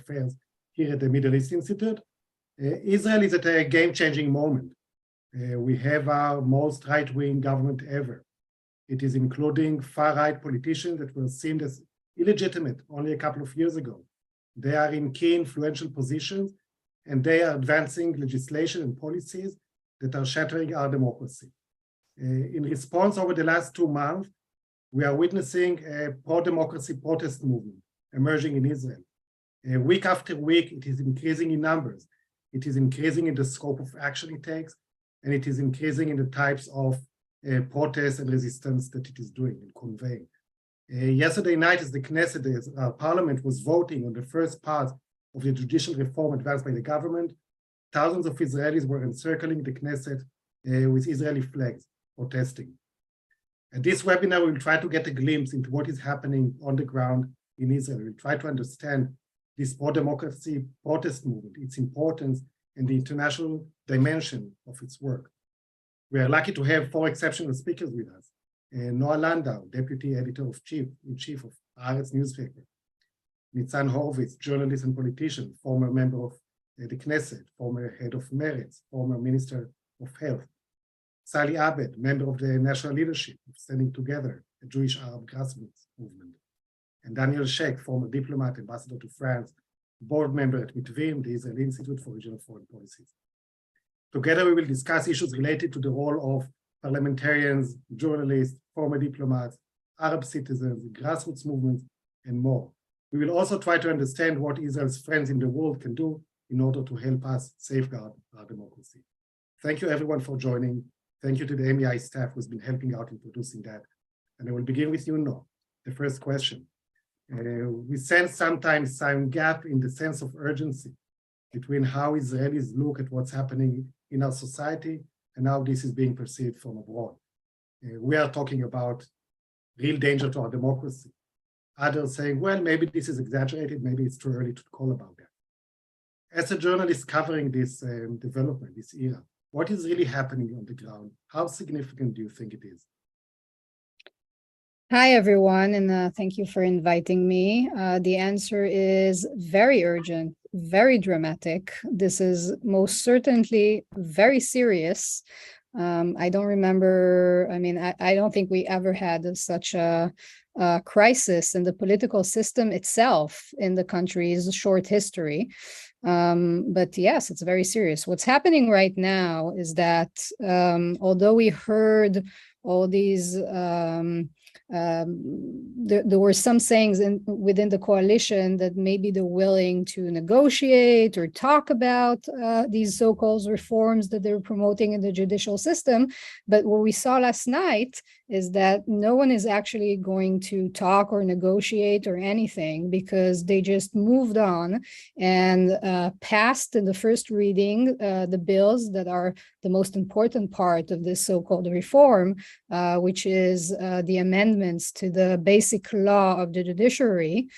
Affairs here at the Middle East Institute. Israel is at a game-changing moment. We have our most right-wing government ever. It is including far-right politicians that were seen as illegitimate only a couple of years ago. They are in key influential positions, and they are advancing legislation and policies that are shattering our democracy. In response, over the last 2 months, we are witnessing a pro-democracy protest movement emerging in Israel. Week after week, it is increasing in numbers. It is increasing in the scope of action it takes, and it is increasing in the types of protests and resistance that it is doing and conveying. Yesterday night, as the Knesset, as our parliament was voting on the first part of the judicial reform advanced by the government, thousands of Israelis were encircling the Knesset with Israeli flags, protesting. At this webinar, we'll try to get a glimpse into what is happening on the ground in Israel. We'll try to understand this pro-democracy protest movement, its importance, and the international dimension of its work. We are lucky to have 4 exceptional speakers with us. Noah Landau, Deputy Editor-in-Chief of Haaretz newspaper. Nitzan Horowitz, journalist and politician, former member of the Knesset, former head of Meretz, former Minister of Health. Sally Abed, member of the national leadership of Standing Together, a Jewish Arab grassroots movement. And Daniel Sheikh, former diplomat, ambassador to France, board member at Mitvim, the Israeli Institute for Regional Foreign Policies. Together, we will discuss issues related to the role of parliamentarians, journalists, former diplomats, Arab citizens, grassroots movements, and more. We will also try to understand what Israel's friends in the world can do in order to help us safeguard our democracy. Thank you, everyone, for joining. Thank you to the MEI staff who's been helping out in producing that. And I will begin with you, Noah. The first question. We sense sometimes some gap in the sense of urgency between how Israelis look at what's happening in our society and how this is being perceived from abroad. We are talking about real danger to our democracy. Others saying, well, maybe this is exaggerated, maybe it's too early to call about that. As a journalist covering this development, this era, what is really happening on the ground? How significant do you think it is? Hi, everyone, and thank you for inviting me. The answer is very urgent, very dramatic. This is most certainly very serious. I don't remember, I don't think we ever had such a crisis in the political system itself in the country's short history. But yes, it's very serious. What's happening right now is that although we heard all these there were some sayings within the coalition that maybe they're willing to negotiate or talk about these so-called reforms that they're promoting in the judicial system. But what we saw last night is that no one is actually going to talk or negotiate or anything, because they just moved on and passed in the first reading the bills that are the most important part of this so-called reform, which is the amendments to the basic law of the judiciary,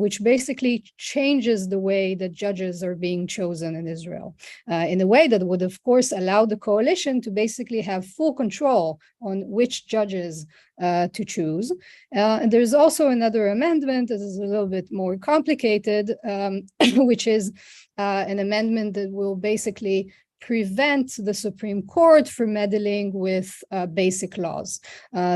which basically changes the way that judges are being chosen in Israel, in a way that would, of course, allow the coalition to basically have full control on which judges to choose. And there's also another amendment that is a little bit more complicated, which is an amendment that will basically prevent the Supreme Court from meddling with basic laws.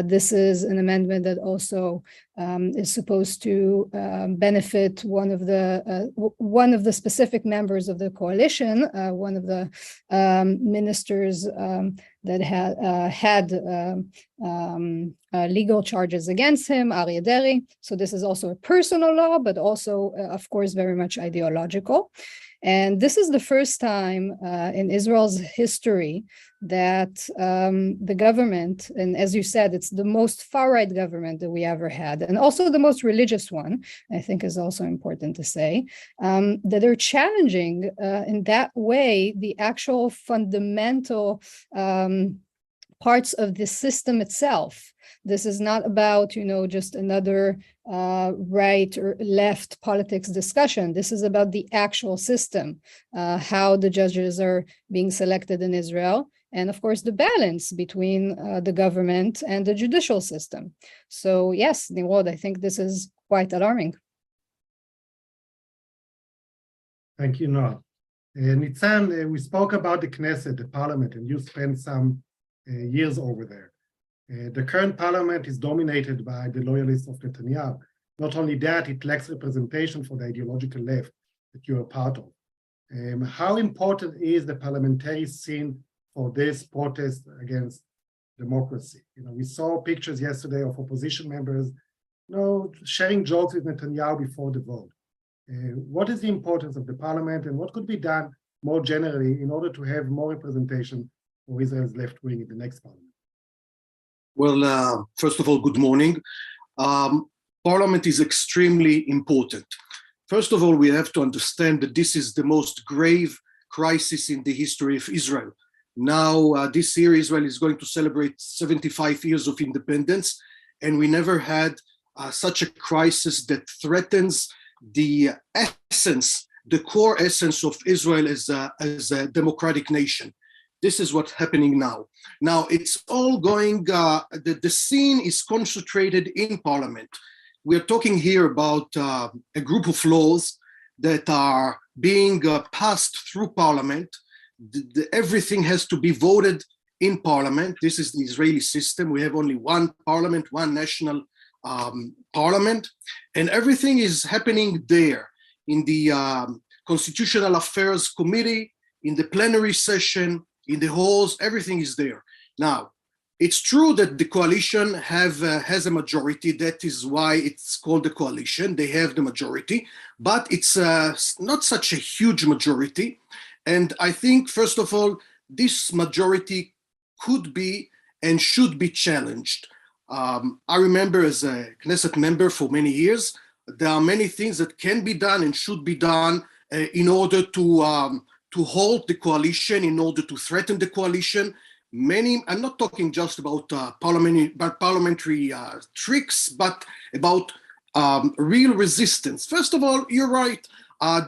This is an amendment that also is supposed to benefit one of the specific members of the coalition, one of the ministers that had legal charges against him, Aryeh Deri. So this is also a personal law, but also, of course, very much ideological. And this is the first time in Israel's history that the government, and as you said, it's the most far-right government that we ever had, and also the most religious one, I think is also important to say, that they're challenging in that way the actual fundamental parts of the system itself. This is not about, just another right or left politics discussion. This is about the actual system, how the judges are being selected in Israel, and of course, the balance between the government and the judicial system. So yes, Nimrod, I think this is quite alarming. Thank you, Noah. Nitzan, we spoke about the Knesset, the parliament, and you spent some years over there. The current parliament is dominated by the loyalists of Netanyahu. Not only that, it lacks representation for the ideological left that you are part of. How important is the parliamentary scene for this protest against democracy? We saw pictures yesterday of opposition members, sharing jokes with Netanyahu before the vote. What is the importance of the parliament, and what could be done more generally in order to have more representation for Israel's left wing in the next parliament? Well, first of all, good morning. Parliament is extremely important. First of all, we have to understand that this is the most grave crisis in the history of Israel. Now, this year, Israel is going to celebrate 75 years of independence, and we never had such a crisis that threatens the essence, the core essence of Israel as a democratic nation. This is what's happening now. Now, it's all going, the scene is concentrated in parliament. We're talking here about a group of laws that are being passed through parliament. Everything has to be voted in parliament. This is the Israeli system. We have only one parliament, one national parliament, and everything is happening there in the Constitutional Affairs Committee, in the plenary session, in the halls, everything is there. Now, it's true that the coalition has a majority. That is why it's called the coalition. They have the majority, but it's not such a huge majority. And I think, first of all, this majority could be and should be challenged. I remember as a Knesset member for many years, there are many things that can be done and should be done in order to halt the coalition, in order to threaten the coalition. I'm not talking just about parliamentary tricks, but about real resistance. First of all, you're right.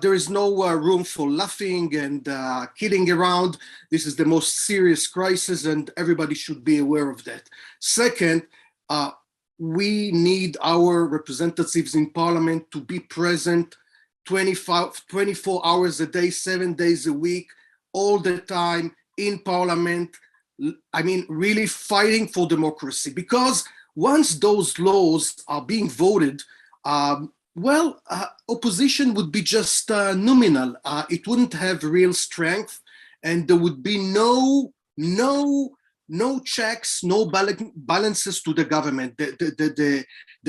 There is no room for laughing and kidding around. This is the most serious crisis, and everybody should be aware of that. Second, we need our representatives in parliament to be present 24 hours a day, 7 days a week, all the time in parliament. I mean, really fighting for democracy, because once those laws are being voted, opposition would be just nominal. It wouldn't have real strength, and there would be no checks, no balances to the government. The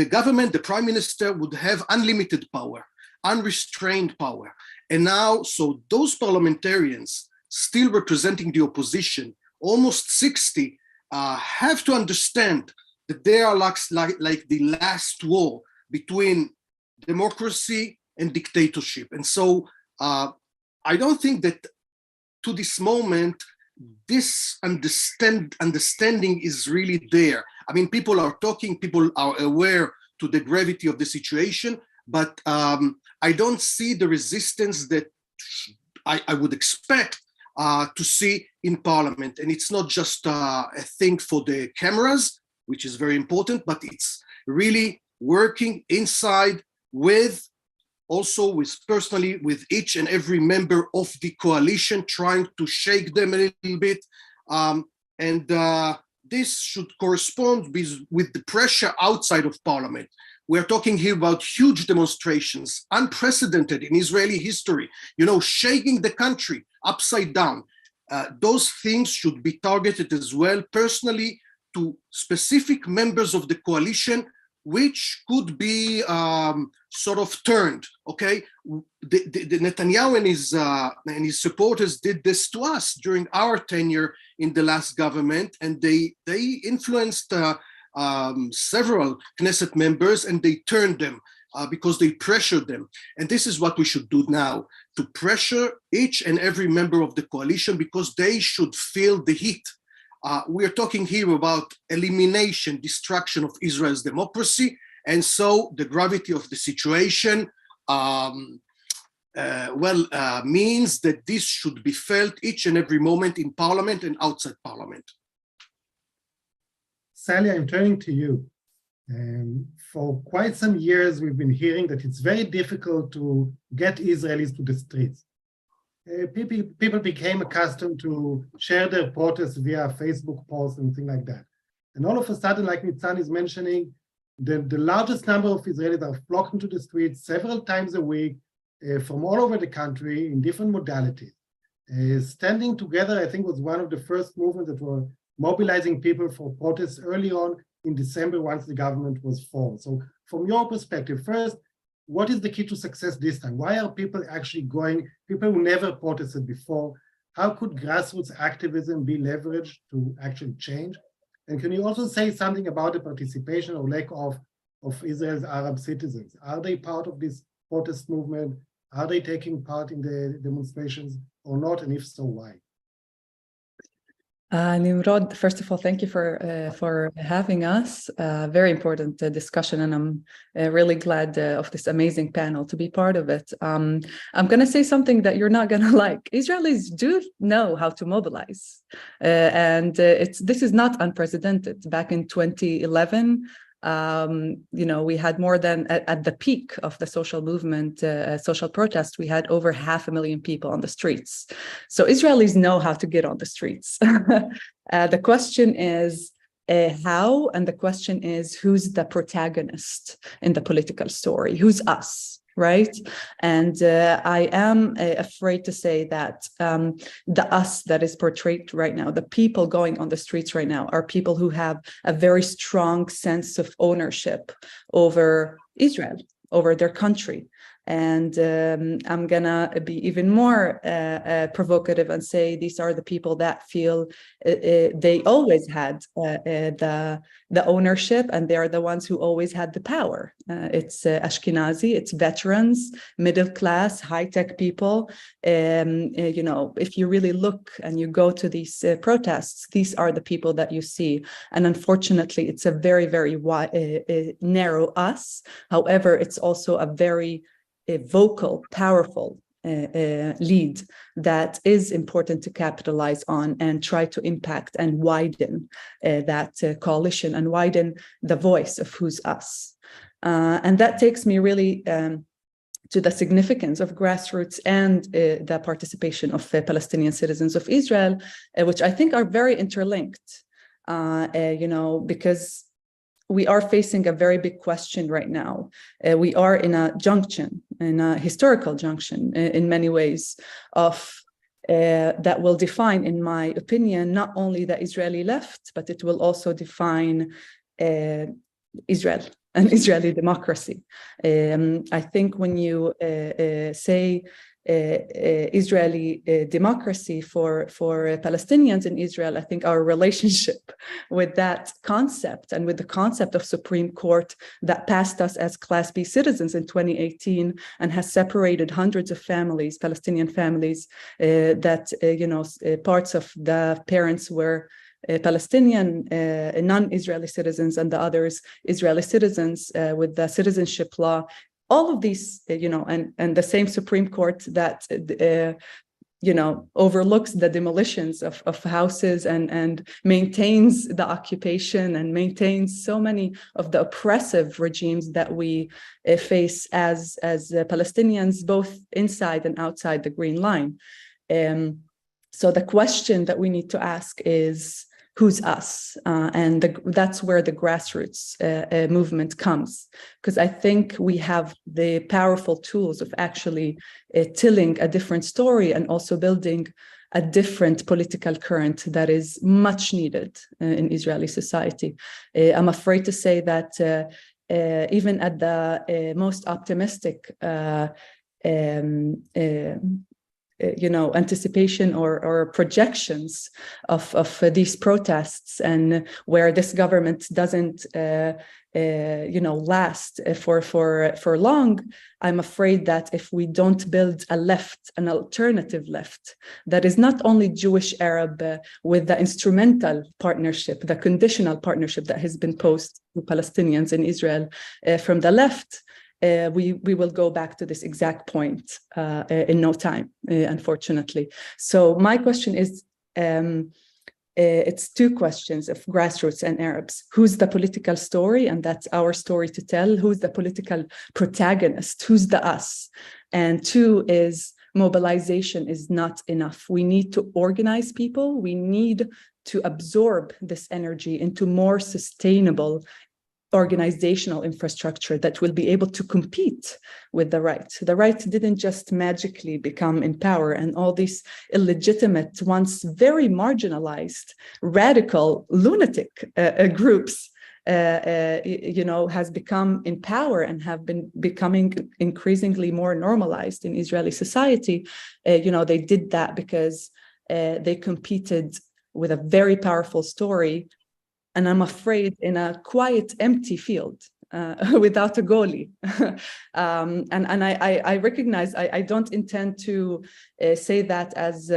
government, the prime minister, would have unlimited power, unrestrained power. And now, so those parliamentarians still representing the opposition, almost 60, have to understand that they are like the last war between democracy and dictatorship. And so I don't think that to this moment, this understanding is really there. I mean, people are talking, people are aware to the gravity of the situation, but I don't see the resistance that I would expect to see in parliament. And it's not just a thing for the cameras, which is very important, but it's really working inside personally with each and every member of the coalition, trying to shake them a little bit. This should correspond with the pressure outside of parliament. We're talking here about huge demonstrations, unprecedented in Israeli history, shaking the country upside down. Those things should be targeted as well, personally, to specific members of the coalition, which could be sort of turned, okay? The Netanyahu and his supporters did this to us during our tenure in the last government, and they influenced several Knesset members, and they turned them because they pressured them. And this is what we should do now, to pressure each and every member of the coalition, because they should feel the heat. We're talking here about elimination, destruction of Israel's democracy. And so the gravity of the situation means that this should be felt each and every moment in parliament and outside parliament. Sally, I'm turning to you. For quite some years, we've been hearing that it's very difficult to get Israelis to the streets. People became accustomed to share their protests via Facebook posts and things like that. And all of a sudden, like Nitzan is mentioning, the largest number of Israelis are flocking to the streets several times a week from all over the country in different modalities. Standing together, I think, was one of the first movements that were mobilizing people for protests early on in December once the government was formed. So from your perspective, first, what is the key to success this time? Why are people actually going, people who never protested before? How could grassroots activism be leveraged to actually change? And can you also say something about the participation or lack of Israel's Arab citizens? Are they part of this protest movement? Are they taking part in the demonstrations or not? And if so, why? Nimrod, first of all, thank you for having us. Very important discussion, and I'm really glad of this amazing panel to be part of it. I'm going to say something that you're not going to like. Israelis do know how to mobilize, and this is not unprecedented. Back in 2011. We had more than at the peak of the social movement, social protest, we had over 500,000 people on the streets. So Israelis know how to get on the streets. The question is how, and the question is who's the protagonist in the political story? Who's us? Right. And I am afraid to say that the us that is portrayed right now, the people going on the streets right now, are people who have a very strong sense of ownership over Israel, over their country. And I'm going to be even more provocative and say these are the people that feel they always had the ownership, and they are the ones who always had the power. It's Ashkenazi, it's veterans, middle class, high-tech people. If you really look and you go to these protests, these are the people that you see. And unfortunately, it's a very, very narrow us. However, it's also a very vocal, powerful lead that is important to capitalize on and try to impact and widen that coalition and widen the voice of who's us. And that takes me really to the significance of grassroots and the participation of Palestinian citizens of Israel, which I think are very interlinked, because we are facing a very big question right now. We are in a junction, in a historical junction in many ways of that will define, in my opinion, not only the Israeli left, but it will also define Israel and Israeli democracy. I think when you say Israeli democracy for Palestinians in Israel, I think our relationship with that concept and with the concept of Supreme Court that passed us as Class B citizens in 2018 and has separated hundreds of families, Palestinian families, parts of the parents were Palestinian, non-Israeli citizens, and the others Israeli citizens with the citizenship law. All of these, and the same Supreme Court that, overlooks the demolitions of houses and maintains the occupation and maintains so many of the oppressive regimes that we face as Palestinians, both inside and outside the Green Line. So the question that we need to ask is, who's us? And that's where the grassroots movement comes, because I think we have the powerful tools of actually telling a different story and also building a different political current that is much needed in Israeli society. I'm afraid to say that even at the most optimistic anticipation or projections of these protests, and where this government doesn't last for long, I'm afraid that if we don't build an alternative left that is not only Jewish Arab with the instrumental partnership, the conditional partnership that has been posed to Palestinians in Israel from the left, we will go back to this exact point in no time, unfortunately. So my question is, it's two questions of grassroots and Arabs. Who's the political story? And that's our story to tell. Who's the political protagonist? Who's the us? And two is mobilization is not enough. We need to organize people. We need to absorb this energy into more sustainable organizational infrastructure that will be able to compete with the right. The right didn't just magically become in power, and all these illegitimate, once very marginalized, radical, lunatic groups has become in power and have been becoming increasingly more normalized in Israeli society. They did that because they competed with a very powerful story, and I'm afraid in a quiet, empty field without a goalie. And I recognize I don't intend to say that as,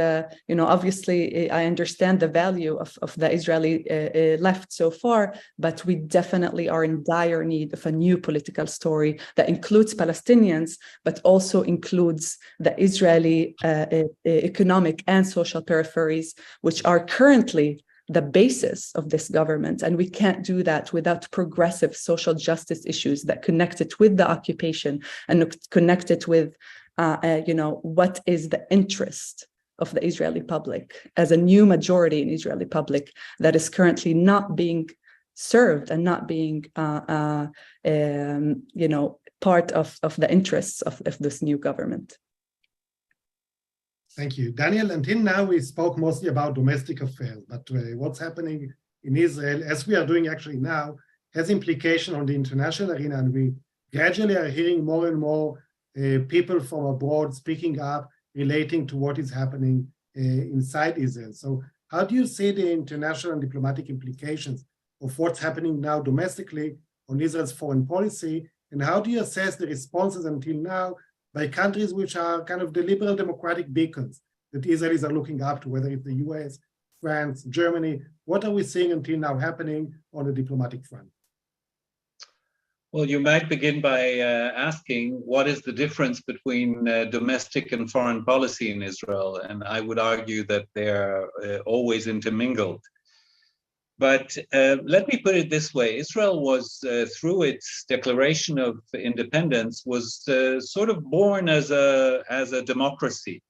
obviously I understand the value of the Israeli left so far, but we definitely are in dire need of a new political story that includes Palestinians, but also includes the Israeli economic and social peripheries, which are currently the basis of this government. And we can't do that without progressive social justice issues that connect it with the occupation and connect it with, what is the interest of the Israeli public as a new majority in Israeli public that is currently not being served and not being, part of the interests of this new government. Thank you, Daniel. Until now, we spoke mostly about domestic affairs, but what's happening in Israel, as we are doing actually now, has implication on the international arena, and we gradually are hearing more and more people from abroad speaking up, relating to what is happening inside Israel. So how do you see the international and diplomatic implications of what's happening now domestically on Israel's foreign policy, and how do you assess the responses until now by countries which are kind of the liberal democratic beacons that Israelis are looking up to, whether it's the US, France, Germany? What are we seeing until now happening on the diplomatic front? Well, you might begin by asking what is the difference between domestic and foreign policy in Israel? And I would argue that they're always intermingled. But let me put it this way. Israel was, through its declaration of independence, was sort of born as a democracy.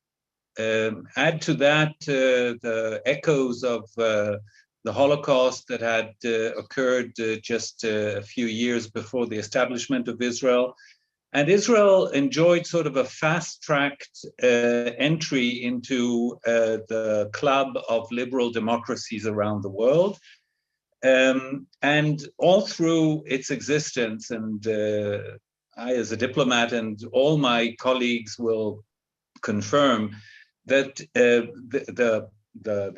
Add to that the echoes of the Holocaust that had occurred just a few years before the establishment of Israel. And Israel enjoyed sort of a fast-tracked entry into the club of liberal democracies around the world. And all through its existence, and I as a diplomat and all my colleagues will confirm that the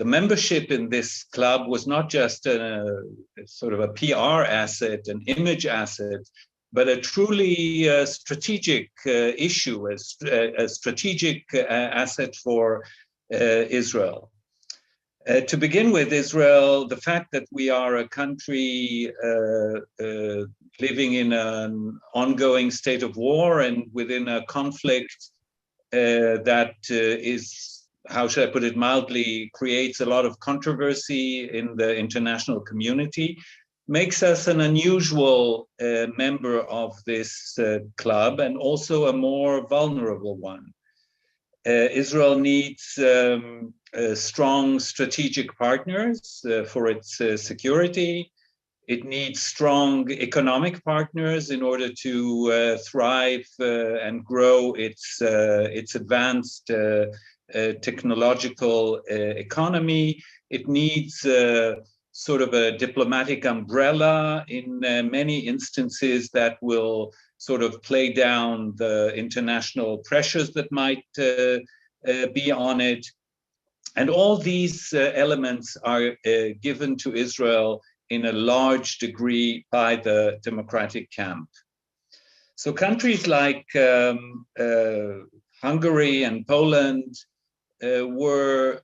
membership in this club was not just a sort of a PR asset, an image asset, but a truly strategic issue, a strategic asset for Israel. To begin with, Israel, the fact that we are a country living in an ongoing state of war and within a conflict that is, how should I put it mildly, creates a lot of controversy in the international community, makes us an unusual member of this club, and also a more vulnerable one. Israel needs strong strategic partners for its security. It needs strong economic partners in order to thrive and grow its advanced technological economy. It needs sort of a diplomatic umbrella in many instances that will sort of play down the international pressures that might be on it. And all these elements are given to Israel in a large degree by the democratic camp. So countries like Hungary and Poland were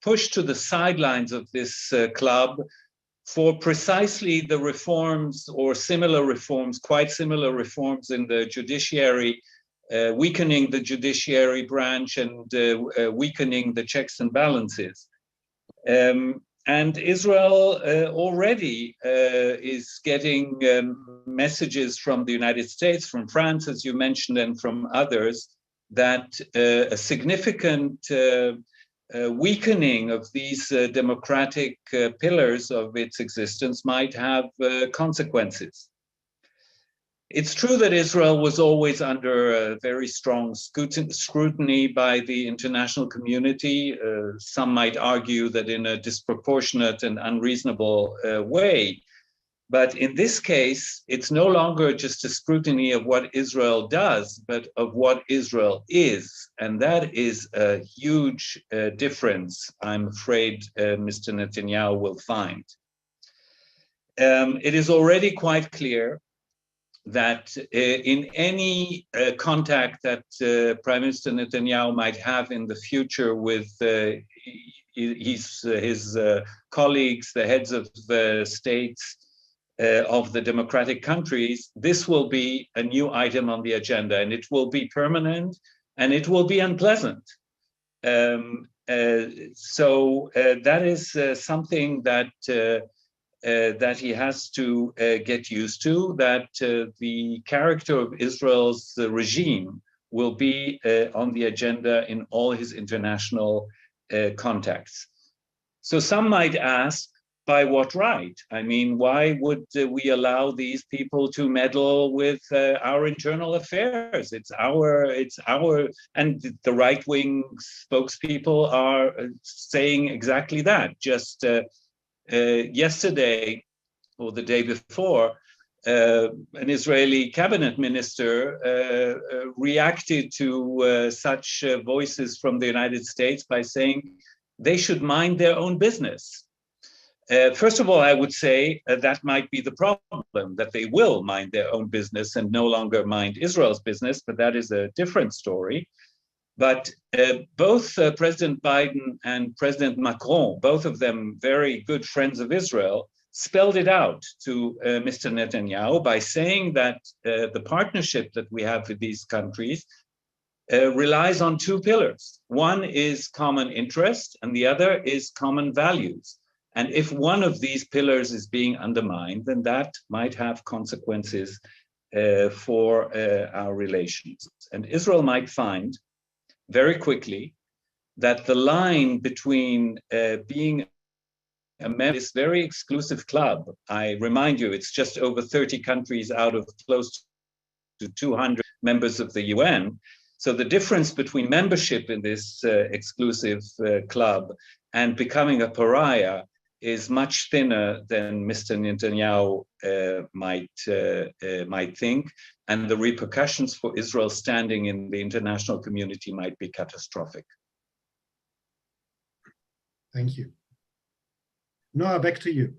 pushed to the sidelines of this club for precisely the reforms or similar reforms, quite similar reforms in the judiciary, weakening the judiciary branch and weakening the checks and balances. And Israel already is getting messages from the United States, from France, as you mentioned, and from others, that a significant weakening of these democratic pillars of its existence might have consequences. It's true that Israel was always under a very strong scrutiny by the international community. Some might argue that in a disproportionate and unreasonable way. But in this case, it's no longer just a scrutiny of what Israel does, but of what Israel is. And that is a huge difference, I'm afraid Mr. Netanyahu will find. It is already quite clear that in any contact that Prime Minister Netanyahu might have in the future with his colleagues, the heads of the states of the democratic countries, this will be a new item on the agenda, and it will be permanent, and it will be unpleasant. So that is something that that he has to get used to, that the character of Israel's regime will be on the agenda in all his international contacts. So some might ask, by what right? I mean, why would we allow these people to meddle with our internal affairs? It's our, and the right-wing spokespeople are saying exactly that. Just yesterday or the day before, an Israeli cabinet minister reacted to such voices from the United States by saying they should mind their own business. First of all, I would say that might be the problem, that they will mind their own business and no longer mind Israel's business, but that is a different story. But both President Biden and President Macron, both of them very good friends of Israel, spelled it out to Mr. Netanyahu by saying that the partnership that we have with these countries relies on two pillars. One is common interest, and the other is common values. And if one of these pillars is being undermined, then that might have consequences for our relations. And Israel might find very quickly that the line between being a member of this very exclusive club, I remind you, it's just over 30 countries out of close to 200 members of the UN. So the difference between membership in this exclusive club and becoming a pariah is much thinner than Mr. Netanyahu might think, and the repercussions for Israel standing in the international community might be catastrophic. Thank you. Noah, back to you.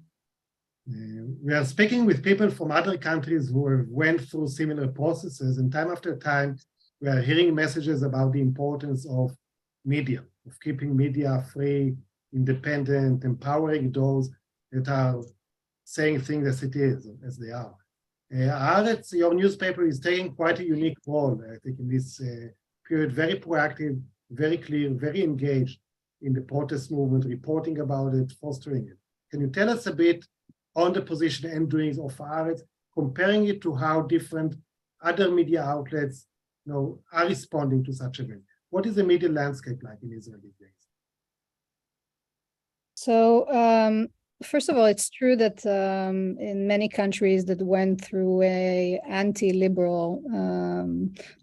We are speaking with people from other countries who have went through similar processes, and time after time, we are hearing messages about the importance of media, of keeping media free, independent, empowering those that are saying things as it is, as they are. Haaretz, your newspaper, is taking quite a unique role, I think, in this period, very proactive, very clear, very engaged in the protest movement, reporting about it, fostering it. Can you tell us a bit on the position and doings of Haaretz, comparing it to how different other media outlets are responding to such events? What is the media landscape like in Israel these days? So first of all, it's true that in many countries that went through a anti-liberal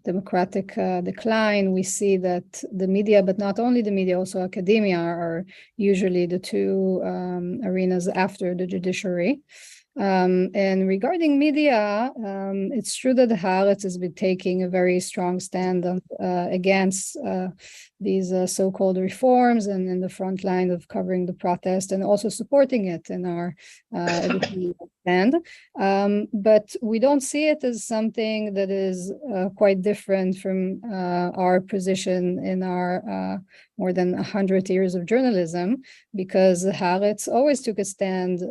democratic decline, we see that the media, but not only the media, also academia, are usually the two arenas after the judiciary. And regarding media, it's true that the Haaretz has been taking a very strong stand against these so-called reforms and in the front line of covering the protest and also supporting it in our stand. But we don't see it as something that is quite different from our position in our more than 100 years of journalism, because the Haaretz always took a stand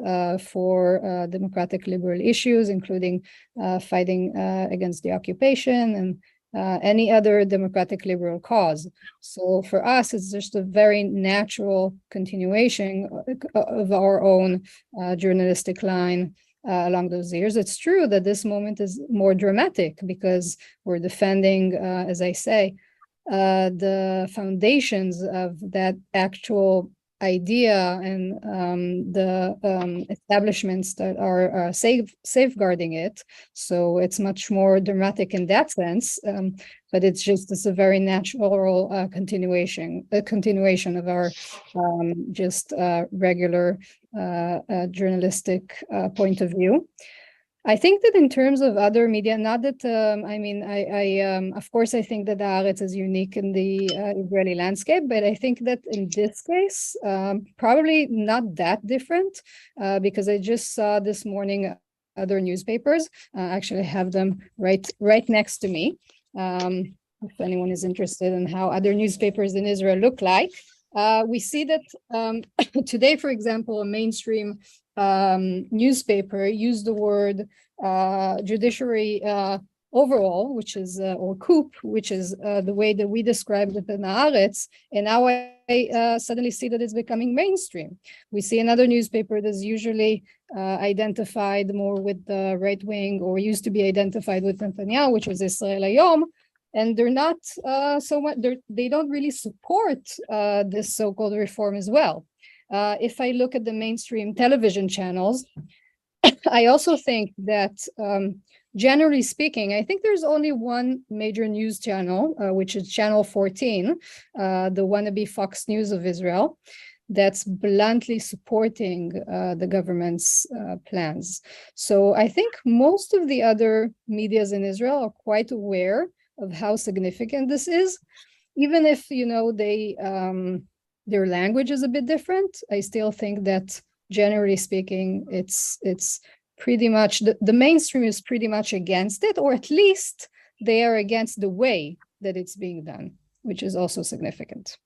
for democratic liberal issues, including fighting against the occupation and any other democratic liberal cause. So for us, it's just a very natural continuation of our own journalistic line along those years. It's true that this moment is more dramatic because we're defending, as I say, the foundations of that actual idea and the establishments that are safeguarding it. So it's much more dramatic in that sense, but it's a very natural continuation of our just regular journalistic point of view. I think that in terms of other media, not that, of course, I think that the Haaretz is unique in the Israeli landscape, but I think that in this case, probably not that different, because I just saw this morning other newspapers, actually have them right next to me. If anyone is interested in how other newspapers in Israel look like, we see that today, for example, a mainstream newspaper used the word judiciary overall, which is or coup, which is the way that we described it in the Haaretz, and now I suddenly see that it's becoming mainstream. We see another newspaper that's usually identified more with the right wing, or used to be identified with Netanyahu, which is Israel Hayom, and they're not so much. They don't really support this so-called reform as well. If I look at the mainstream television channels, I also think that, generally speaking, I think there's only one major news channel, which is Channel 14, the wannabe Fox News of Israel, that's bluntly supporting the government's plans. So I think most of the other medias in Israel are quite aware of how significant this is, even if, their language is a bit different. I still think that, generally speaking, it's pretty much, the mainstream is pretty much against it, or at least they are against the way that it's being done, which is also significant.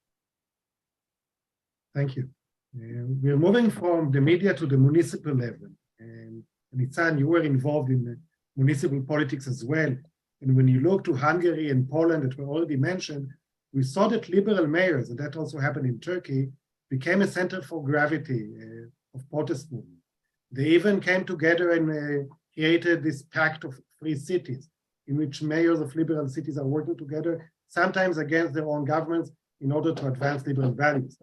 Thank you. We're moving from the media to the municipal level. And Nitzan, you were involved in the municipal politics as well. And when you look to Hungary and Poland that were already mentioned, we saw that liberal mayors, and that also happened in Turkey, became a center for gravity of protest movement. They even came together and created this pact of free cities, in which mayors of liberal cities are working together, sometimes against their own governments, in order to advance liberal values.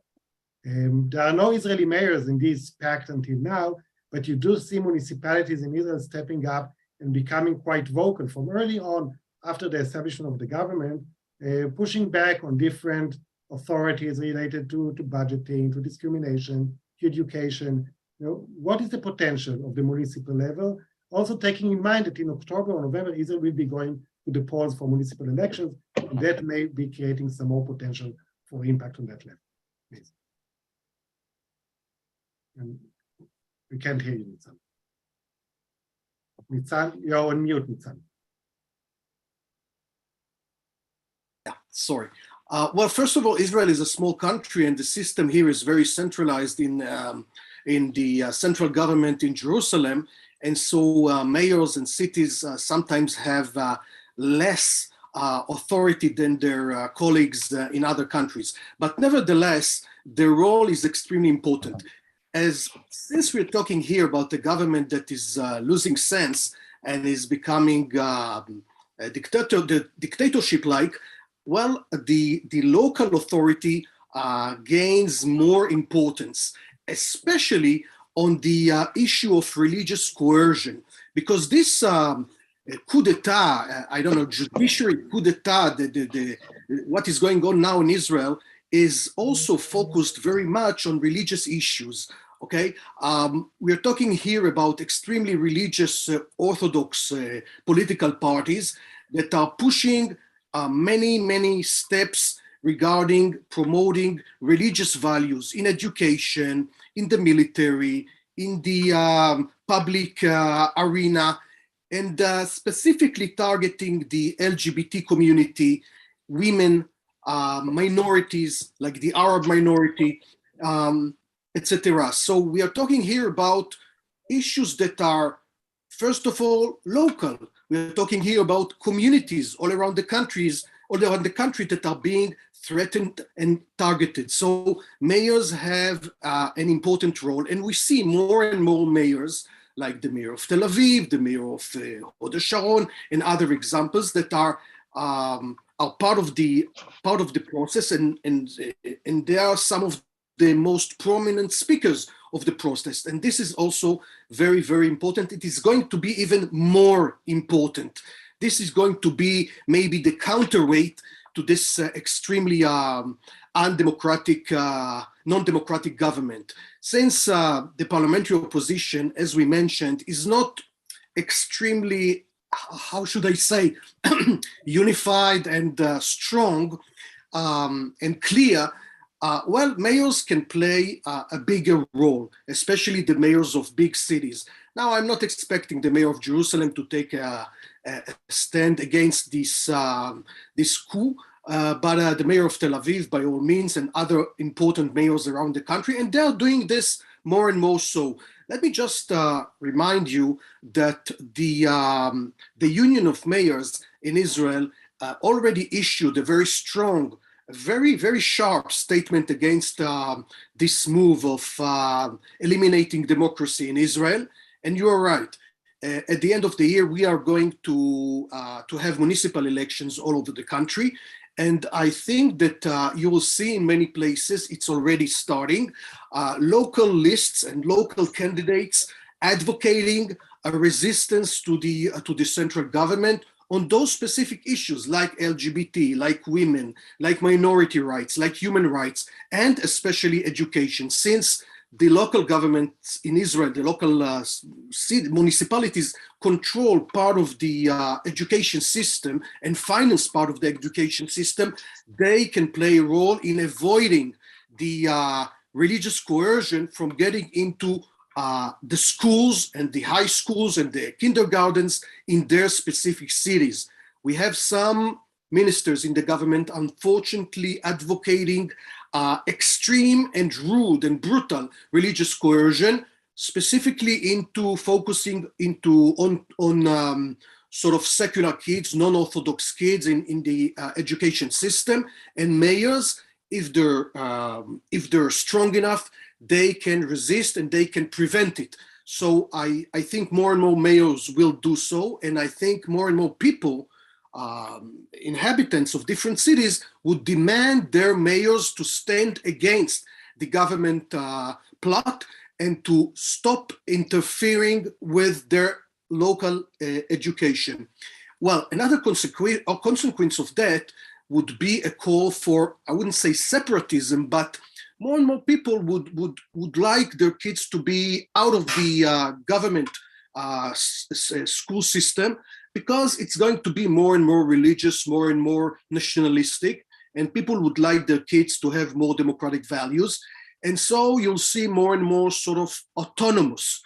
There are no Israeli mayors in this pact until now, but you do see municipalities in Israel stepping up and becoming quite vocal from early on after the establishment of the government, pushing back on different authorities related to budgeting, to discrimination, to education. What is the potential of the municipal level? Also taking in mind that in October or November, Israel will be going to the polls for municipal elections, and that may be creating some more potential for impact on that level. Please. And we can't hear you, Nitzan. Nitzan, you're on mute, Nitzan. Sorry. Well, first of all, Israel is a small country, and the system here is very centralized in the central government in Jerusalem. And so mayors and cities sometimes have less authority than their colleagues in other countries. But nevertheless, their role is extremely important. Since we're talking here about the government that is losing sense and is becoming dictatorship-like, well, the local authority gains more importance, especially on the issue of religious coercion, because this coup d'etat, judiciary coup d'etat, what is going on now in Israel is also focused very much on religious issues. Okay, we're talking here about extremely religious Orthodox political parties that are pushing many steps regarding promoting religious values in education, in the military, in the public arena, and specifically targeting the LGBT community, women, minorities like the Arab minority, etc. So we are talking here about issues that are, first of all, local, We're talking here about communities all around the country that are being threatened and targeted. So mayors have an important role, and we see more and more mayors like the mayor of Tel Aviv, the mayor of Hod Sharon, and other examples that are part of the process, and they are some of the most prominent speakers of the protest. And this is also very, very important. It is going to be even more important. This is going to be maybe the counterweight to this extremely undemocratic, non-democratic government. Since the parliamentary opposition, as we mentioned, is not extremely, how should I say, unified and strong and clear, well, mayors can play a bigger role, especially the mayors of big cities. Now, I'm not expecting the mayor of Jerusalem to take a stand against this coup, but the mayor of Tel Aviv, by all means, and other important mayors around the country, and they're doing this more and more so. Let me just remind you that the Union of Mayors in Israel already issued a very strong, very, very sharp statement against this move of eliminating democracy in Israel. And you are right. At the end of the year, we are going to have municipal elections all over the country. And I think that you will see in many places, it's already starting, local lists and local candidates advocating a resistance to the central government on those specific issues like LGBT, like women, like minority rights, like human rights, and especially education. Since the local governments in Israel, the local municipalities control part of the education system and finance part of the education system, they can play a role in avoiding the religious coercion from getting into the schools and the high schools and the kindergartens in their specific cities. We have some ministers in the government, unfortunately, advocating extreme and rude and brutal religious coercion, specifically into focusing on sort of secular kids, non-Orthodox kids in the education system. And mayors, if they're strong enough, they can resist and they can prevent it. So I think more and more mayors will do so, and I think more and more people, inhabitants of different cities, would demand their mayors to stand against the government plot and to stop interfering with their local education. Well, another consequence of that would be a call for, I wouldn't say separatism, but more and more people would like their kids to be out of the government school system, because it's going to be more and more religious, more and more nationalistic, and people would like their kids to have more democratic values. And so you'll see more and more sort of autonomous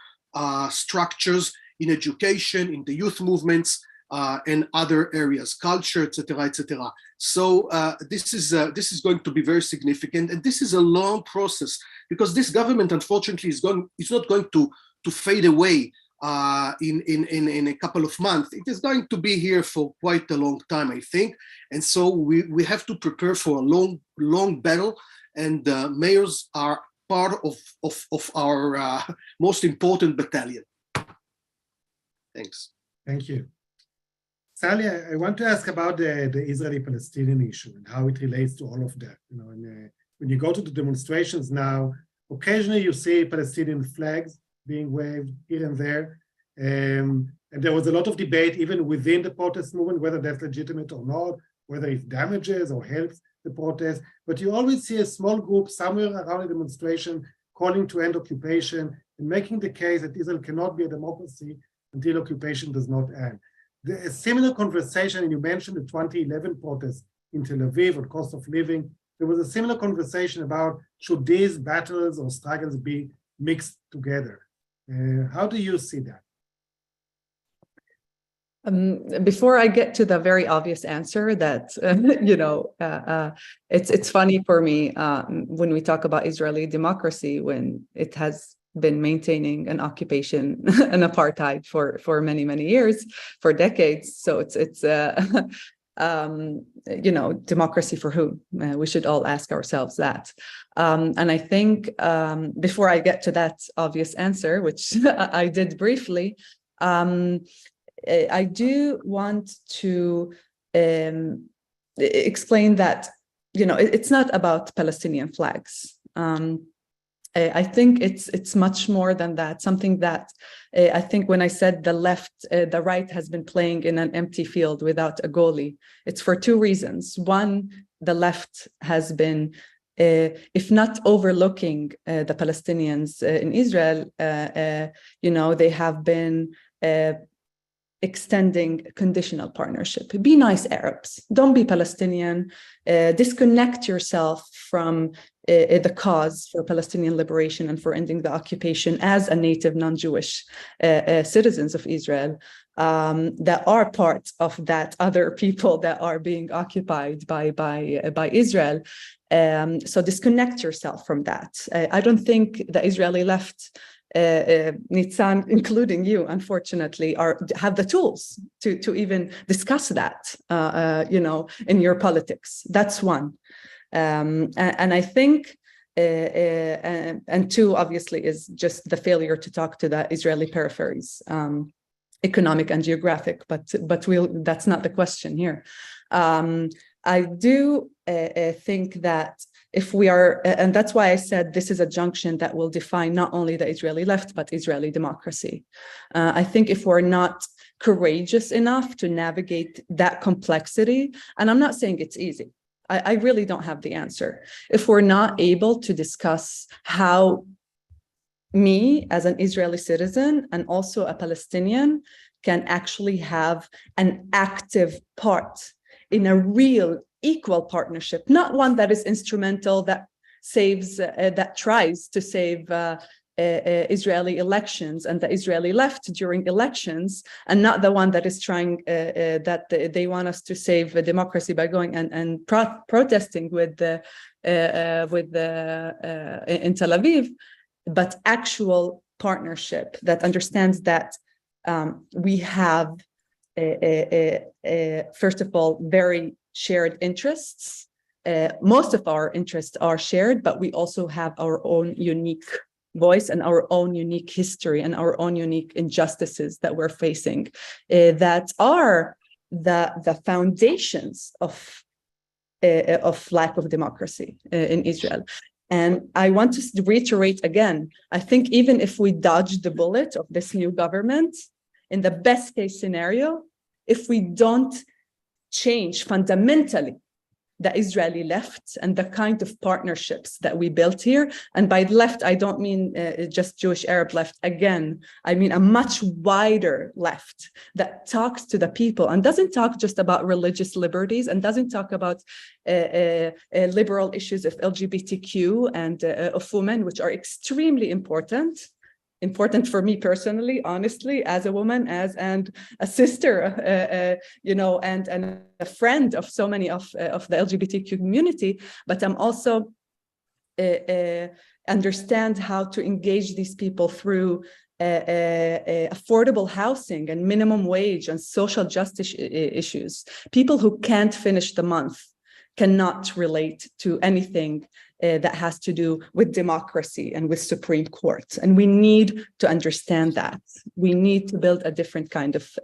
structures in education, in the youth movements, and other areas, culture, etc., etc. So this is going to be very significant, and this is a long process, because this government, unfortunately, is not going to fade away in a couple of months. It is going to be here for quite a long time, I think, and so we have to prepare for a long battle, and mayors are part of our most important battalion. Thanks. Thank you. Sally, I want to ask about the Israeli-Palestinian issue and how it relates to all of that. You know, and, when you go to the demonstrations now, occasionally you see Palestinian flags being waved here and there. And there was a lot of debate even within the protest movement, whether that's legitimate or not, whether it damages or helps the protest. But you always see a small group somewhere around a demonstration calling to end occupation and making the case that Israel cannot be a democracy until occupation does not end. A similar conversation, and you mentioned the 2011 protest in Tel Aviv on cost of living. There was a similar conversation about should these battles or struggles be mixed together. How do you see that? Before I get to the very obvious answer that, it's funny for me when we talk about Israeli democracy, when it has been maintaining an occupation, an apartheid for many, many years, for decades. So it's democracy for whom? We should all ask ourselves that. And I think before I get to that obvious answer, which I did briefly, I do want to explain that, it's not about Palestinian flags. I think it's much more than that, something that I think when I said the right has been playing in an empty field without a goalie, it's for two reasons. One, the left has been, if not overlooking the Palestinians in Israel, they have been extending conditional partnership. Be nice Arabs, don't be Palestinian, disconnect yourself from the cause for Palestinian liberation and for ending the occupation as a native non-Jewish citizens of Israel that are part of that other people that are being occupied by Israel. So disconnect yourself from that. I don't think the Israeli left, Nitzan, including you, unfortunately, have the tools to even discuss that, in your politics. That's one. And I think, and two, obviously, is just the failure to talk to the Israeli peripheries, economic and geographic, but that's not the question here. I do think that if we are, and that's why I said this is a junction that will define not only the Israeli left, but Israeli democracy. I think if we're not courageous enough to navigate that complexity, and I'm not saying it's easy, I really don't have the answer. If we're not able to discuss how me as an Israeli citizen and also a Palestinian can actually have an active part in a real equal partnership, not one that is instrumental, that saves, that tries to save Israeli elections and the Israeli left during elections, and not the one that is trying, that they want us to save democracy by going and protesting in Tel Aviv, but actual partnership that understands that we have, first of all, very shared interests. Most of our interests are shared, but we also have our own unique voice and our own unique history and our own unique injustices that we're facing, that are the foundations of lack of democracy in Israel. And I want to reiterate again, I think even if we dodge the bullet of this new government, in the best case scenario, if we don't change fundamentally the Israeli left and the kind of partnerships that we built here, and by left, I don't mean just Jewish Arab left, again, I mean a much wider left that talks to the people and doesn't talk just about religious liberties and doesn't talk about liberal issues of LGBTQ and of women, which are extremely important for me personally, honestly, as a woman, and a sister, and a friend of so many of the LGBTQ community. But I'm also understand how to engage these people through affordable housing and minimum wage and social justice issues. People who can't finish the month cannot relate to anything that has to do with democracy and with Supreme Court. And we need to understand that. We need to build a different kind of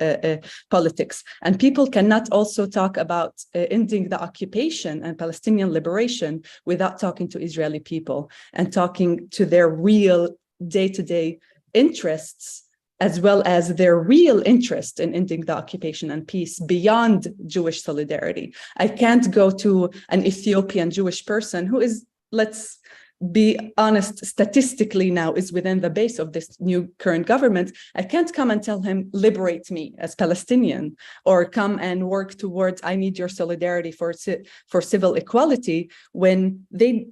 politics. And people cannot also talk about ending the occupation and Palestinian liberation without talking to Israeli people and talking to their real day-to-day interests, as well as their real interest in ending the occupation and peace beyond Jewish solidarity. I can't go to an Ethiopian Jewish person who is, let's be honest, statistically now is within the base of this new current government. I can't come and tell him, liberate me as Palestinian, or come and work towards, I need your solidarity for civil equality, when they,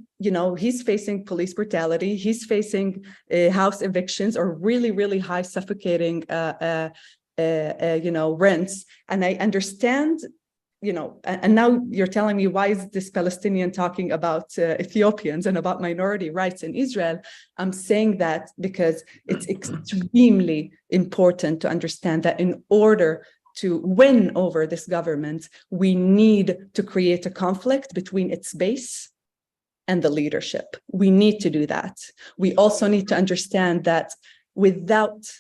he's facing police brutality, he's facing house evictions or really, really high suffocating, rents. And I understand and now you're telling me, why is this Palestinian talking about Ethiopians and about minority rights in Israel? I'm saying that because it's extremely important to understand that in order to win over this government, we need to create a conflict between its base and the leadership. We need to do that. We also need to understand that without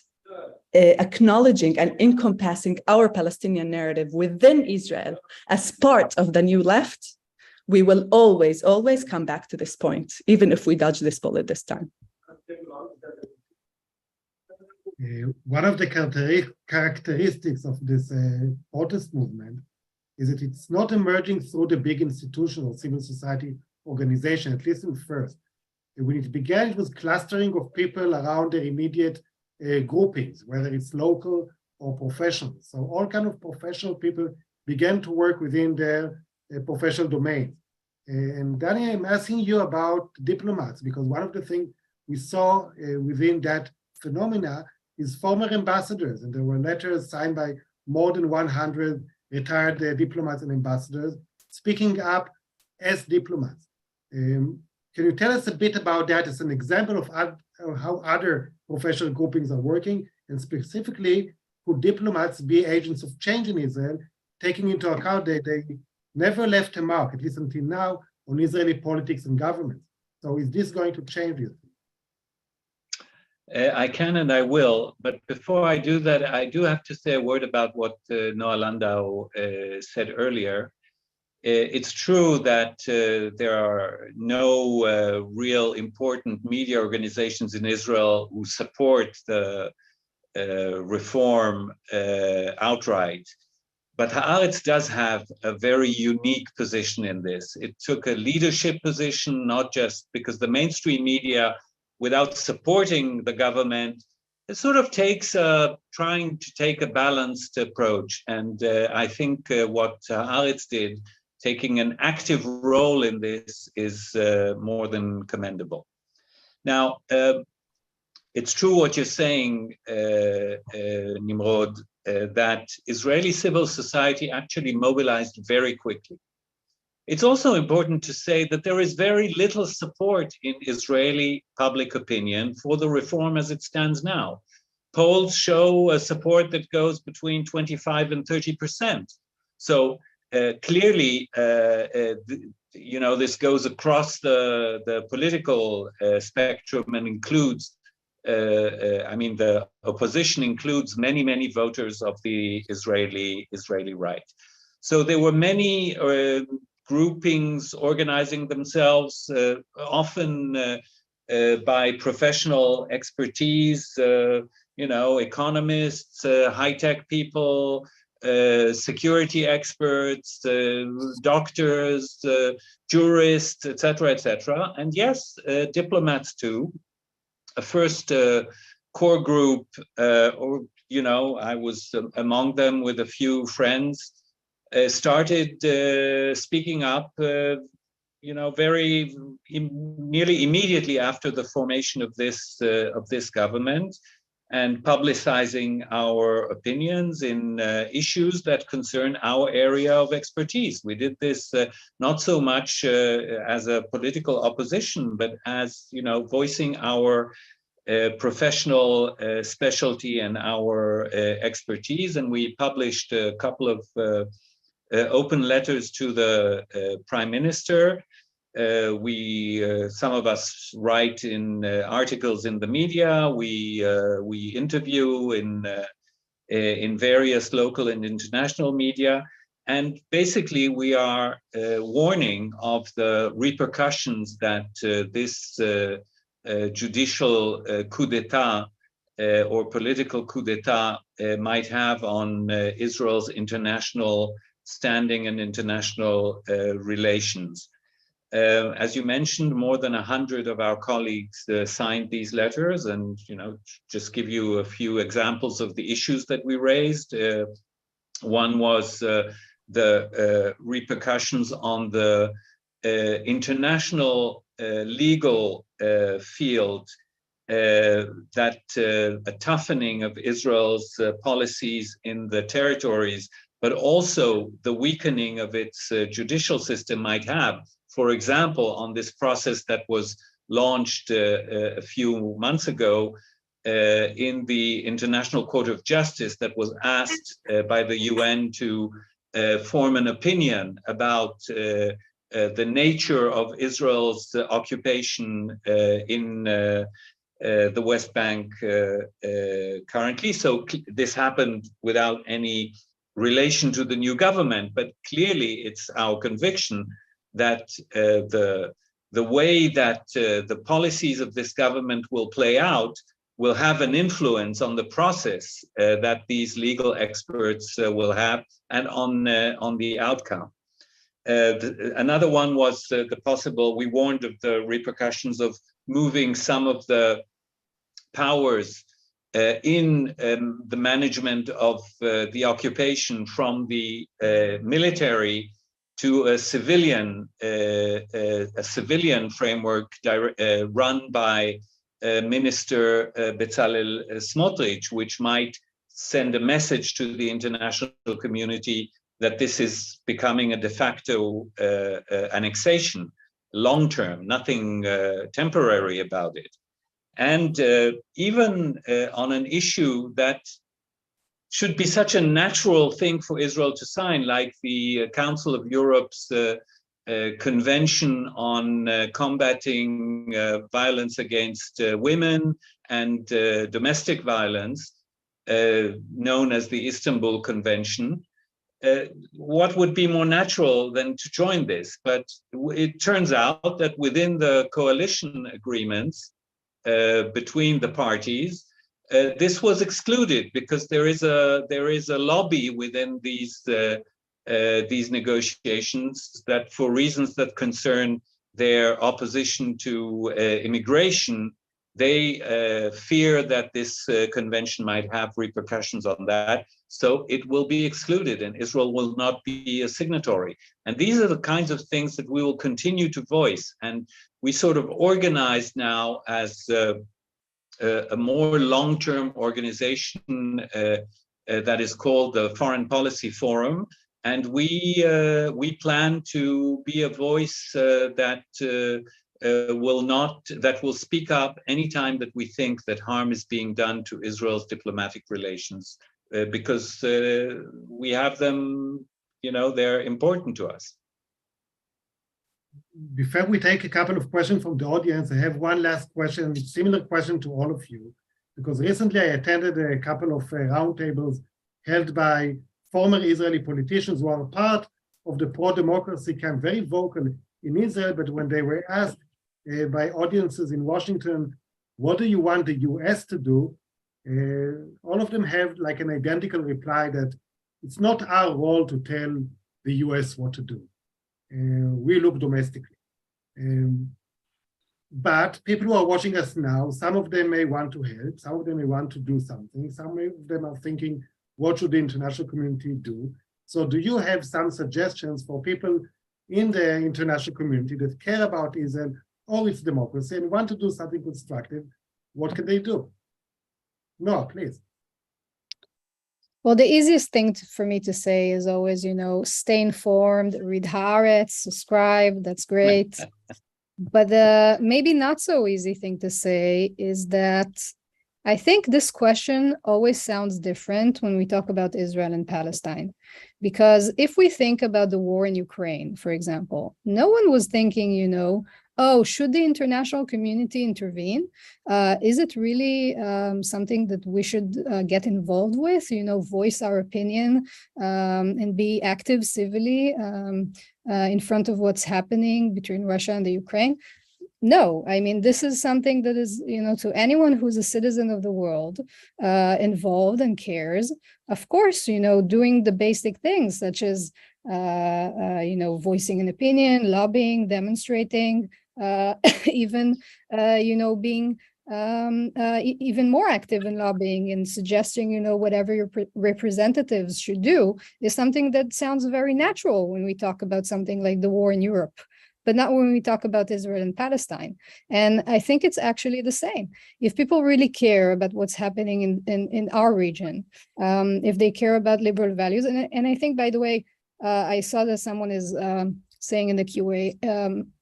acknowledging and encompassing our Palestinian narrative within Israel as part of the new left, we will always come back to this point, even if we dodge this bullet this time. One of the characteristics of this protest movement is that it's not emerging through the big institutional civil society organization, at least in first. When it began, it was clustering of people around their immediate groupings, whether it's local or professional. So all kind of professional people began to work within their professional domains. And Danny, I'm asking you about diplomats, because one of the things we saw within that phenomena is former ambassadors, and there were letters signed by more than 100 retired diplomats and ambassadors speaking up as diplomats. Can you tell us a bit about that as an example of how other professional groupings are working, and specifically, could diplomats be agents of change in Israel, taking into account that they never left a mark, at least until now, on Israeli politics and government? So is this going to change this? I can and I will, but before I do that, I do have to say a word about what Noah Landau said earlier. It's true that there are no real important media organizations in Israel who support the reform outright. But Haaretz does have a very unique position in this. It took a leadership position, not just because the mainstream media, without supporting the government, it sort of takes trying to take a balanced approach. And I think what Haaretz did, taking an active role in this, is more than commendable. Now, it's true what you're saying, Nimrod, that Israeli civil society actually mobilized very quickly. It's also important to say that there is very little support in Israeli public opinion for the reform as it stands now. Polls show a support that goes between 25 and 30%. So clearly, this goes across the political spectrum and includes, the opposition includes many, many voters of the Israeli right. So there were many groupings organizing themselves, often by professional expertise, economists, high-tech people, security experts, doctors, jurists, etc., and yes, diplomats too. A first core group, I was among them with a few friends, started speaking up, nearly immediately after the formation of this government, and publicizing our opinions in issues that concern our area of expertise. We did this not so much as a political opposition, but as voicing our professional specialty and our expertise. And we published a couple of open letters to the Prime Minister. Some of us write in articles in the media. We interview in various local and international media, and basically we are warning of the repercussions that this judicial coup d'état or political coup d'état might have on Israel's international standing and international relations. As you mentioned, more than 100 of our colleagues signed these letters, and just give you a few examples of the issues that we raised. One was the repercussions on the international legal field, that a toughening of Israel's policies in the territories, but also the weakening of its judicial system might have. For example, on this process that was launched a few months ago in the International Court of Justice, that was asked by the UN to form an opinion about the nature of Israel's occupation in the West Bank currently. So this happened without any relation to the new government, but clearly it's our conviction that the way that the policies of this government will play out will have an influence on the process that these legal experts will have and on the outcome. Another one was the possible, we warned of the repercussions of moving some of the powers in the management of the occupation from the military to a civilian framework run by Minister Bezalel Smotrich, which might send a message to the international community that this is becoming a de facto annexation, long-term, nothing temporary about it. And even on an issue that should be such a natural thing for Israel to sign, like the Council of Europe's Convention on combating violence against women and domestic violence, known as the Istanbul Convention. What would be more natural than to join this? But it turns out that within the coalition agreements between the parties, this was excluded because there is a lobby within these negotiations that, for reasons that concern their opposition to immigration, they fear that this convention might have repercussions on that. So it will be excluded and Israel will not be a signatory. And these are the kinds of things that we will continue to voice. And we sort of organize now as a more long-term organization that is called the Foreign Policy Forum. And we plan to be a voice that will speak up anytime that we think that harm is being done to Israel's diplomatic relations, because we have them, they're important to us. Before we take a couple of questions from the audience, I have one last question, similar question to all of you, because recently I attended a couple of roundtables held by former Israeli politicians who are part of the pro-democracy camp, very vocal in Israel, but when they were asked by audiences in Washington, what do you want the US to do? All of them have like an identical reply that it's not our role to tell the US what to do. We look domestically. But people who are watching us now, some of them may want to help, some of them may want to do something, some of them are thinking, what should the international community do? So do you have some suggestions for people in the international community that care about Israel or its democracy and want to do something constructive? What can they do? No, please. Well, the easiest thing for me to say is always, stay informed, read Haaretz, subscribe, that's great. But the maybe not so easy thing to say is that I think this question always sounds different when we talk about Israel and Palestine. Because if we think about the war in Ukraine, for example, no one was thinking, should the international community intervene? Is it really something that we should get involved with, voice our opinion and be active civilly in front of what's happening between Russia and the Ukraine? No, I mean, this is something that is, to anyone who's a citizen of the world involved and cares, of course, doing the basic things such as, voicing an opinion, lobbying, demonstrating, even, being even more active in lobbying and suggesting, whatever your representatives should do is something that sounds very natural when we talk about something like the war in Europe. but not when we talk about Israel and Palestine. And I think it's actually the same. If people really care about what's happening in our region, if they care about liberal values, and I think, by the way, I saw that someone is saying in the QA,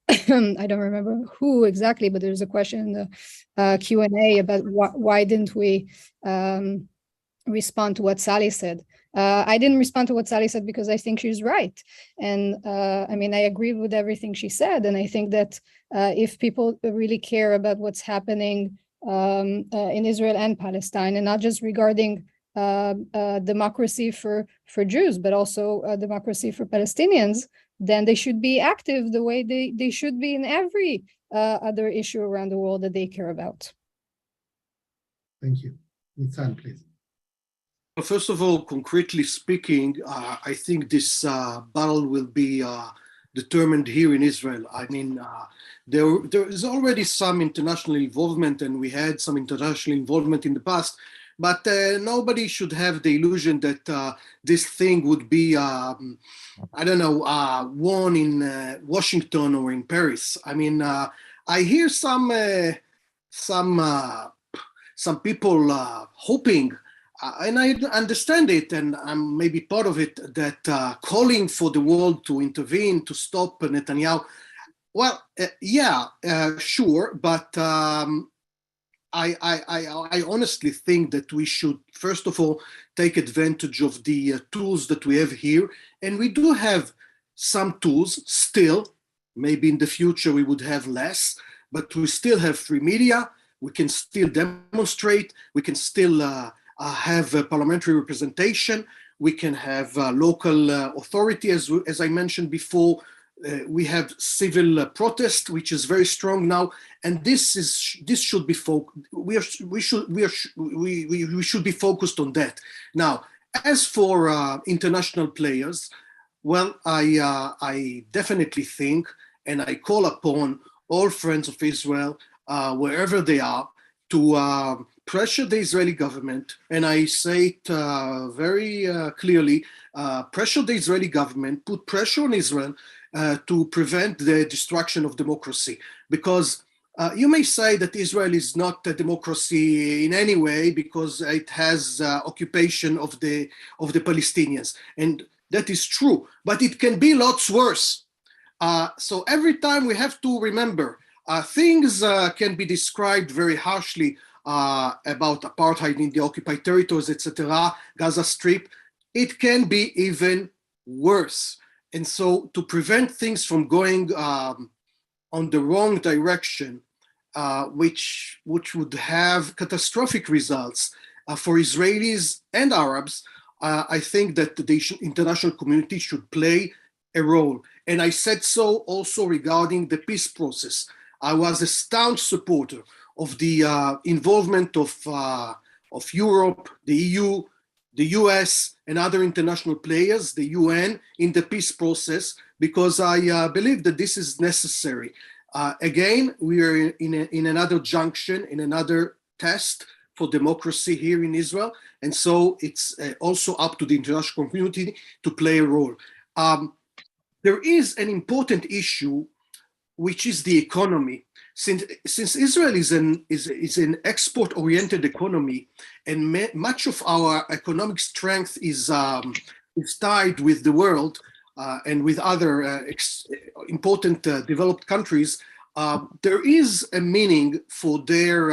I don't remember who exactly, but there's a question in the Q&A about why didn't we respond to what Sally said. I didn't respond to what Sally said because I think she's right. And I mean, I agree with everything she said. And I think that if people really care about what's happening in Israel and Palestine, and not just regarding democracy for Jews, but also democracy for Palestinians, then they should be active the way they should be in every other issue around the world that they care about. Thank you. Nitzan, please. First of all, concretely speaking, I think this battle will be determined here in Israel. I mean, there is already some international involvement, and we had some international involvement in the past, but nobody should have the illusion that this thing would be, I don't know, won in Washington or in Paris. I mean, I hear some people hoping, and I understand it, and I'm maybe part of it, that calling for the world to intervene, to stop Netanyahu. Well, yeah, sure, but I honestly think that we should, first of all, take advantage of the tools that we have here. And we do have some tools still. Maybe in the future we would have less, but we still have free media. We can still demonstrate. We can still have parliamentary representation. We can have local authority, as I mentioned before. We have civil protest, which is very strong now, and this should be we should be focused on that. Now, as for international players, well, I definitely think, and I call upon all friends of Israel, wherever they are, to pressure the Israeli government, and I say it very clearly, pressure the Israeli government, put pressure on Israel to prevent the destruction of democracy. Because you may say that Israel is not a democracy in any way because it has occupation of the Palestinians. And that is true, but it can be lots worse. So every time we have to remember, things can be described very harshly about apartheid in the occupied territories, etc., Gaza Strip. It can be even worse. And so to prevent things from going on the wrong direction, which would have catastrophic results for Israelis and Arabs, I think that the international community should play a role. And I said so also regarding the peace process. I was a staunch supporter of the involvement of Europe, the EU, the US, and other international players, the UN, in the peace process, because I believe that this is necessary. Again, we are in another junction, in another test for democracy here in Israel, and so it's also up to the international community to play a role. There is an important issue, which is the economy. Since Israel is an export-oriented economy, and much of our economic strength is tied with the world and with other important developed countries, there is a meaning for their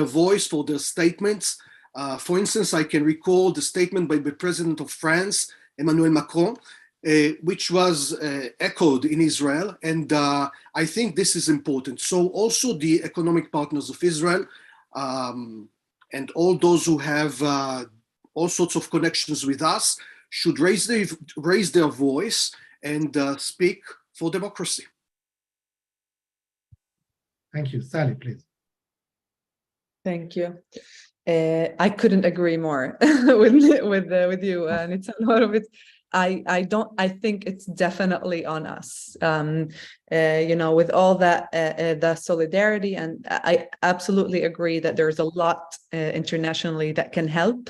voice, for their statements. For instance, I can recall the statement by the President of France, Emmanuel Macron, which was echoed in Israel, and I think this is important. So also the economic partners of Israel and all those who have all sorts of connections with us should raise their voice and speak for democracy. Thank you. Sally, please. Thank you. I couldn't agree more with you, Nitzan Horowitz. I think it's definitely on us, with all that, the solidarity, and I absolutely agree that there's a lot internationally that can help,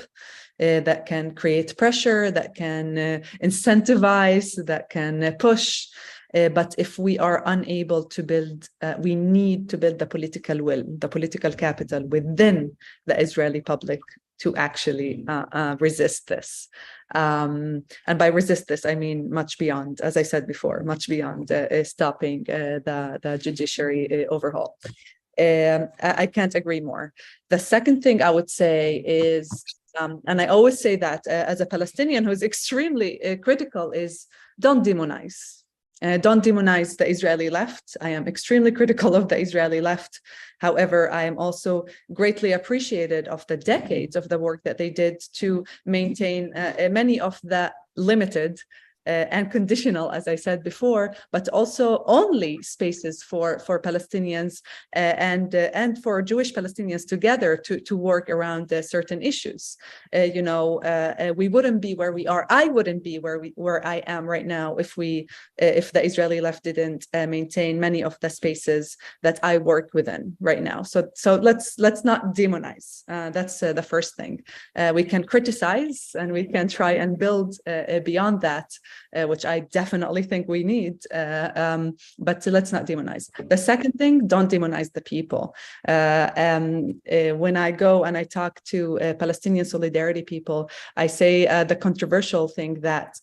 that can create pressure, that can incentivize, that can push. But if we are unable to build, we need to build the political will, the political capital within the Israeli public to actually resist this. And by resist this, I mean much beyond, as I said before, much beyond stopping the judiciary overhaul. I can't agree more. The second thing I would say is, and I always say that as a Palestinian who's extremely critical, is don't demonize. Don't demonize the Israeli left. I am extremely critical of the Israeli left. However, I am also greatly appreciated of the decades of the work that they did to maintain many of the limited and conditional, as I said before, but also only spaces for Palestinians and for Jewish Palestinians together to work around certain issues. We wouldn't be where we are. I wouldn't be where I am right now if the Israeli left didn't maintain many of the spaces that I work within right now. So let's not demonize. That's the first thing. We can criticize and we can try and build beyond that. Which I definitely think we need, but let's not demonize. The second thing, don't demonize the people. When I go and I talk to Palestinian solidarity people, I say the controversial thing that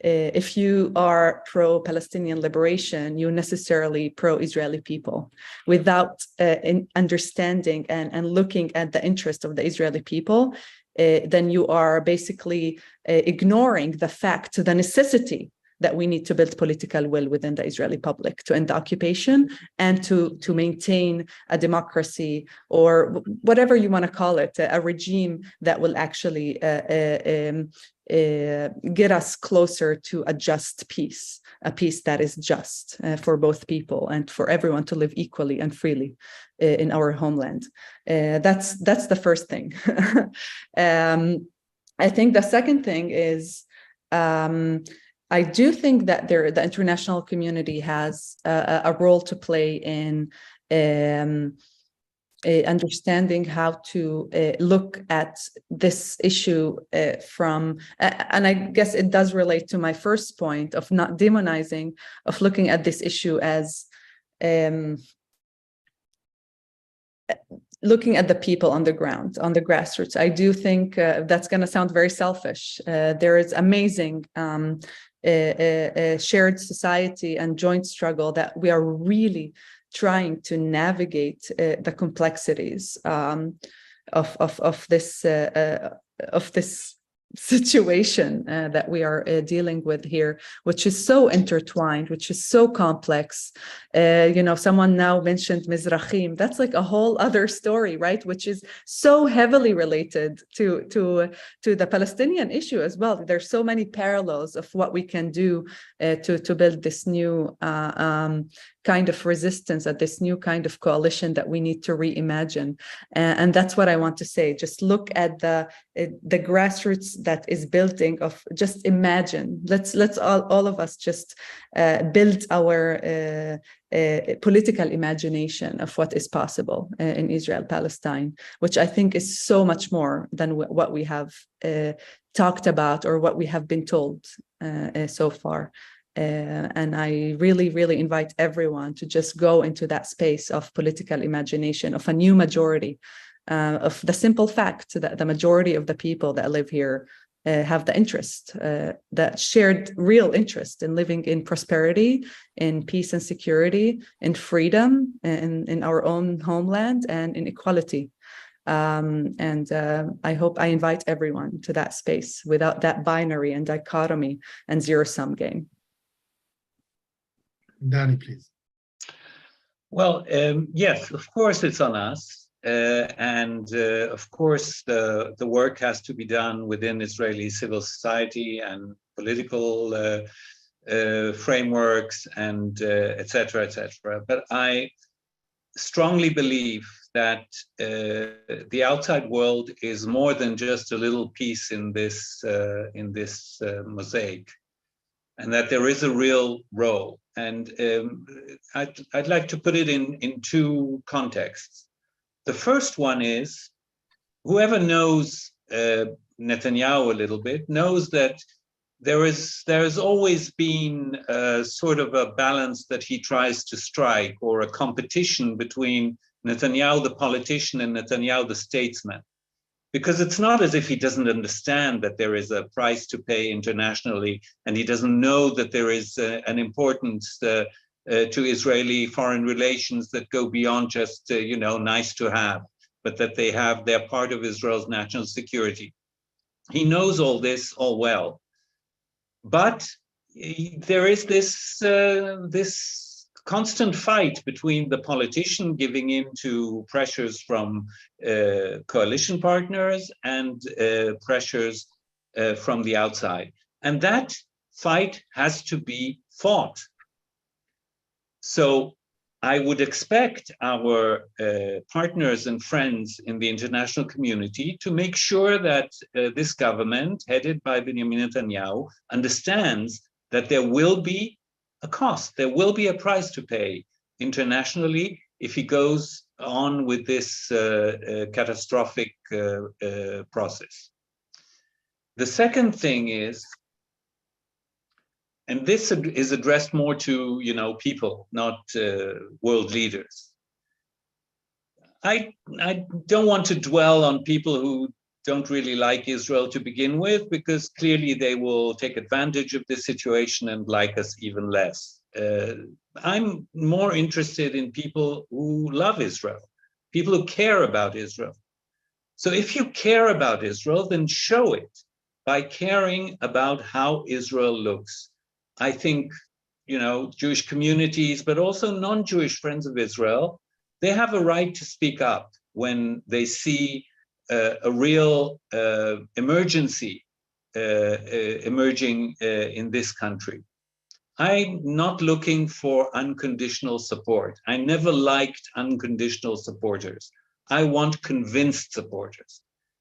if you are pro-Palestinian liberation, you're necessarily pro-Israeli people, without understanding and looking at the interest of the Israeli people. Then you are basically ignoring the fact, the necessity that we need to build political will within the Israeli public to end the occupation and to maintain a democracy, or whatever you want to call it, a regime that will actually get us closer to a just peace, a peace that is just for both people and for everyone to live equally and freely in our homeland. That's the first thing. I think the second thing is, I do think that the international community has a role to play in understanding how to look at this issue from, and I guess it does relate to my first point of not demonizing, of looking at this issue as looking at the people on the ground, on the grassroots. I do think that's going to sound very selfish. There is amazing shared society and joint struggle that we are really trying to navigate the complexities of this situation that we are dealing with here, which is so intertwined, which is so complex. Someone now mentioned Mizrahim. That's like a whole other story, right? Which is so heavily related to the Palestinian issue as well. There's so many parallels of what we can do to build this new kind of resistance, at this new kind of coalition that we need to reimagine. And that's what I want to say. Just look at the grassroots that is building of, just imagine, let's all of us just build our political imagination of what is possible in Israel, Palestine, which I think is so much more than what we have talked about or what we have been told so far. And I really, really invite everyone to just go into that space of political imagination, of a new majority, of the simple fact that the majority of the people that live here have the interest, that shared real interest in living in prosperity, in peace and security, in freedom, in our own homeland, and in equality. And I invite everyone to that space without that binary and dichotomy and zero-sum game. Danny, please. Well, yes, of course it's on us. And of course, the work has to be done within Israeli civil society and political frameworks and et cetera, et cetera. But I strongly believe that the outside world is more than just a little piece in this mosaic, and that there is a real role. And I'd like to put it in two contexts. The first one is, whoever knows Netanyahu a little bit knows that there's always been sort of a balance that he tries to strike, or a competition between Netanyahu the politician and Netanyahu the statesman. Because it's not as if he doesn't understand that there is a price to pay internationally, and he doesn't know that there is an importance to Israeli foreign relations that go beyond just, nice to have, but that they're part of Israel's national security. He knows all this all well. But there is this constant fight between the politician giving in to pressures from coalition partners and pressures from the outside. And that fight has to be fought. So I would expect our partners and friends in the international community to make sure that this government, headed by Benjamin Netanyahu, understands that there will be a cost, there will be a price to pay internationally if he goes on with this catastrophic process. The second thing is, and this is addressed more to people, not world leaders. I don't want to dwell on people who don't really like Israel to begin with, because clearly they will take advantage of this situation and like us even less. I'm more interested in people who love Israel, people who care about Israel. So if you care about Israel, then show it by caring about how Israel looks. I think, Jewish communities, but also non-Jewish friends of Israel, they have a right to speak up when they see a real emergency emerging in this country. I'm not looking for unconditional support. I never liked unconditional supporters. I want convinced supporters,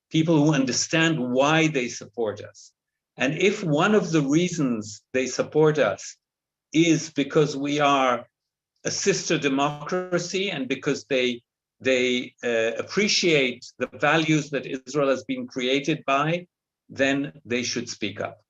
people who understand why they support us. And if one of the reasons they support us is because we are a sister democracy and because they appreciate the values that Israel has been created by, then they should speak up.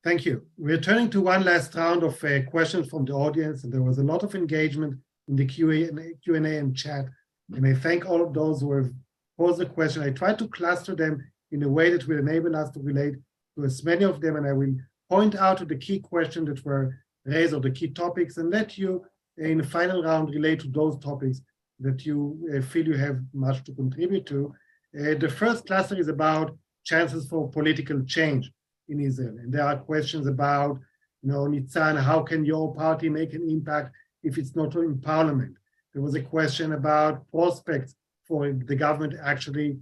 Thank you. We're turning to one last round of questions from the audience, and there was a lot of engagement in the Q&A and chat. And I thank all of those who have posed a question. I tried to cluster them in a way that will enable us to relate to as many of them, and I will point out to the key questions that were raised, or the key topics, and let you, in the final round, relate to those topics that you feel you have much to contribute to. The first cluster is about chances for political change in Israel, and there are questions about, Nitzan, how can your party make an impact if it's not in parliament? There was a question about prospects for the government actually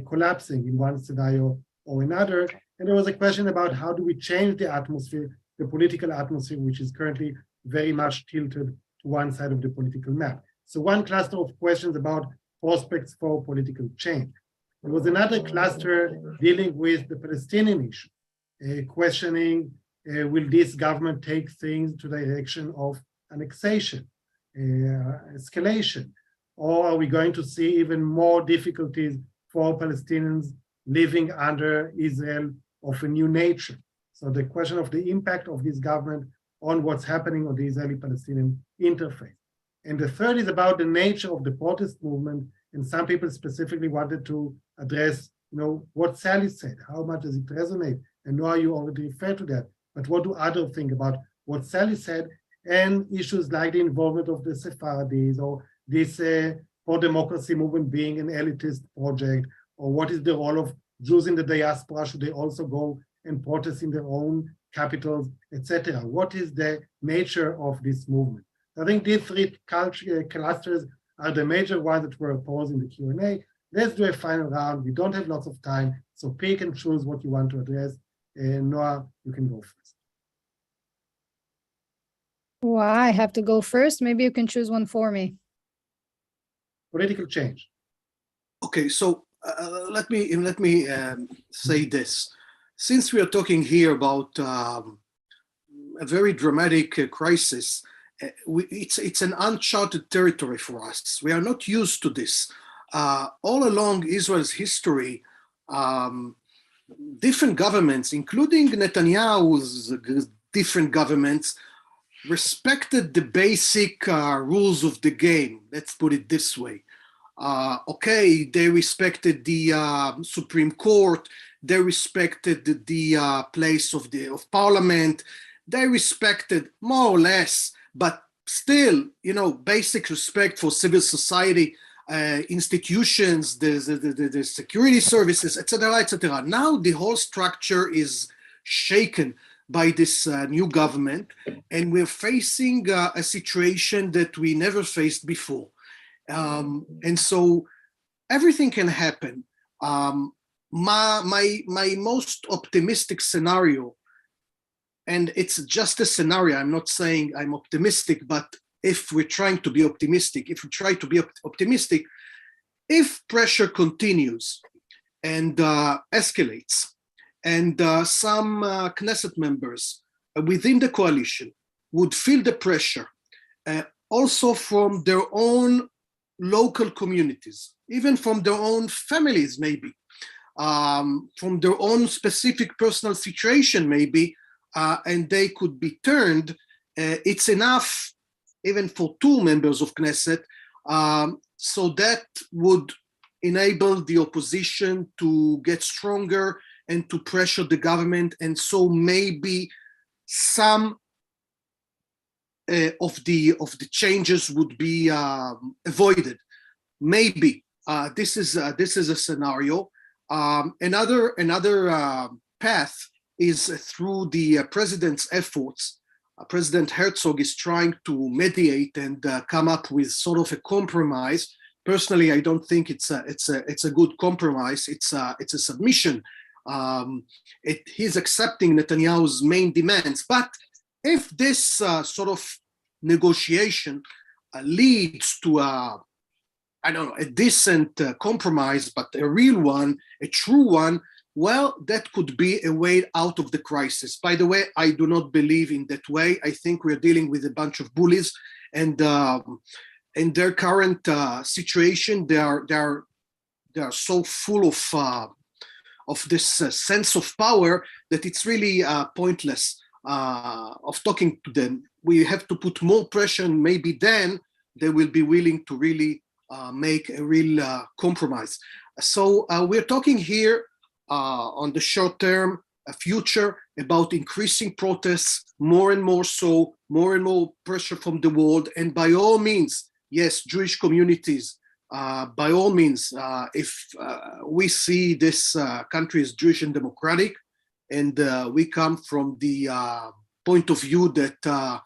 collapsing in one scenario or another. And there was a question about how do we change the atmosphere, the political atmosphere, which is currently very much tilted to one side of the political map. So one cluster of questions about prospects for political change. There was another cluster dealing with the Palestinian issue, questioning, will this government take things to the direction of annexation, escalation, or are we going to see even more difficulties for Palestinians living under Israel of a new nature? So the question of the impact of this government on what's happening on the Israeli-Palestinian interface. And the third is about the nature of the protest movement, and some people specifically wanted to address, what Sally said, how much does it resonate? And Noah, you already referred to that, but what do others think about what Sally said, and issues like the involvement of the Sephardi's, or this pro-democracy movement being an elitist project, or what is the role of Jews in the diaspora? Should they also go and protest in their own capitals, etc.? What is the nature of this movement? I think these three clusters are the major ones that were posed in the Q&A. Let's do a final round. We don't have lots of time, so pick and choose what you want to address. Noah, you can go first. Well, I have to go first. Maybe you can choose one for me. Political change. Okay, so let me say this. Since we are talking here about a very dramatic crisis, it's an uncharted territory for us. We are not used to this. All along Israel's history, different governments, including Netanyahu's different governments, respected the basic rules of the game. Let's put it this way. Okay, they respected the Supreme Court. They respected the place of Parliament. They respected more or less, but still, you know, basic respect for civil society institutions, the security services, etc., etc. Now the whole structure is shaken by this new government, and we're facing a situation that we never faced before. And so everything can happen. My most optimistic scenario, and it's just a scenario, I'm not saying I'm optimistic, but if we're trying to be optimistic, if we try to be optimistic, if pressure continues and escalates, and some Knesset members within the coalition would feel the pressure, also from their own local communities, even from their own families, maybe, from their own specific personal situation, maybe, and they could be turned, it's enough even for 2 members of Knesset, so that would enable the opposition to get stronger and to pressure the government, and so maybe some of the changes would be avoided. Maybe this is a scenario. Another path is through the president's efforts. President Herzog is trying to mediate and come up with sort of a compromise. Personally, I don't think it's a good compromise. It's a submission. He's accepting Netanyahu's main demands. But if this sort of negotiation leads to a decent compromise, but a real one, a true one, well, that could be a way out of the crisis. By the way, I do not believe in that way. I think we're dealing with a bunch of bullies, and in their current situation, they are so full of this sense of power that it's really pointless of talking to them. We have to put more pressure, and maybe then they will be willing to really make a real compromise. So we're talking here on the short term, a future, about increasing protests, more and more so, more and more pressure from the world. And by all means, yes, Jewish communities, by all means, if we see this country as Jewish and democratic, and we come from the point of view that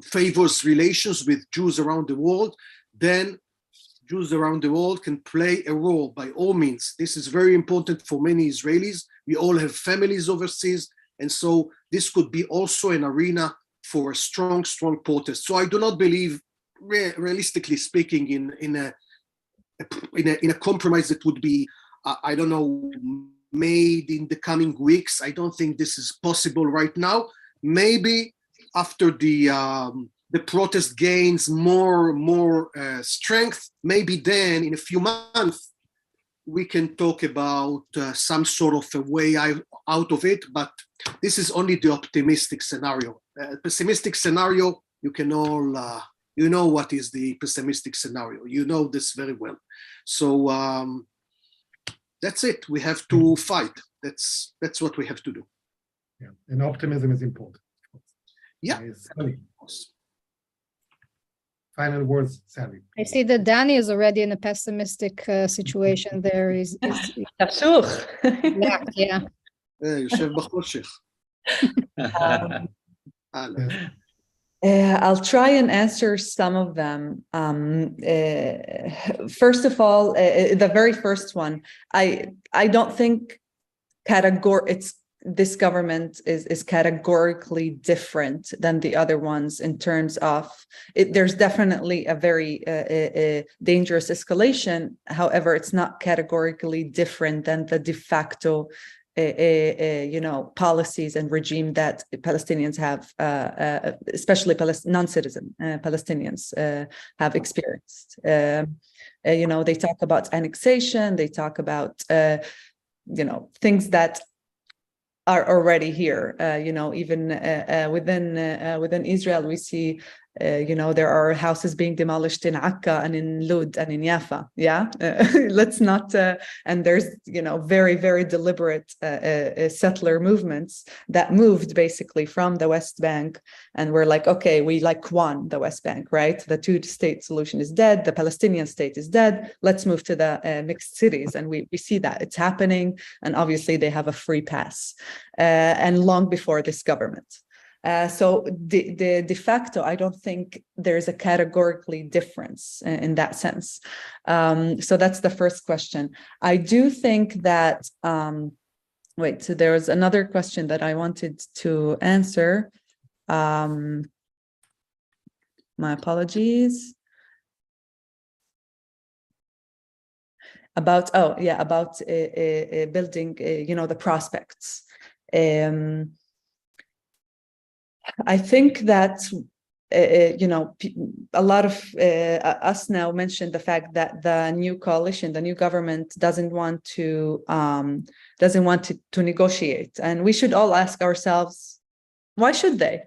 favors relations with Jews around the world, then Jews around the world can play a role by all means. This is very important for many Israelis. We all have families overseas. And so this could be also an arena for a strong protest. So I do not believe, realistically speaking, in a compromise that would be, I don't know, made in the coming weeks. I don't think this is possible right now. Maybe after the protest gains more strength, maybe then in a few months we can talk about some sort of a way out of it. But this is only the optimistic scenario. Pessimistic scenario, you can all you know what is the pessimistic scenario. You know this very well. So that's it. We have to fight. That's what we have to do. Yeah, and optimism is important. Yeah. Final words, Sally. I see that Danny is already in a pessimistic situation there. Yeah. יושב בחושך. I'll try and answer some of them. First of all, the very first one, I don't think this government is categorically different than the other ones in terms of there's definitely a very dangerous escalation. However, it's not categorically different than the de facto policies and regime that Palestinians have, especially non-citizen Palestinians have experienced. They talk about annexation, they talk about things that are already here. Even within Israel, we see, there are houses being demolished in Akka and in Lud and in Jaffa. Yeah, let's not. And there's, very, very deliberate settler movements that moved basically from the West Bank, and we're like, okay, we won the West Bank, right? The two-state solution is dead. The Palestinian state is dead. Let's move to the mixed cities, and we see that it's happening. And obviously, they have a free pass, and long before this government. So the de facto, I don't think there's a categorically difference in that sense. So that's the first question. I do think that, so there was another question that I wanted to answer. My apologies. About building, the prospects. I think that a lot of us now mentioned the fact that the new coalition, the new government, doesn't want to negotiate, and we should all ask ourselves, why should they?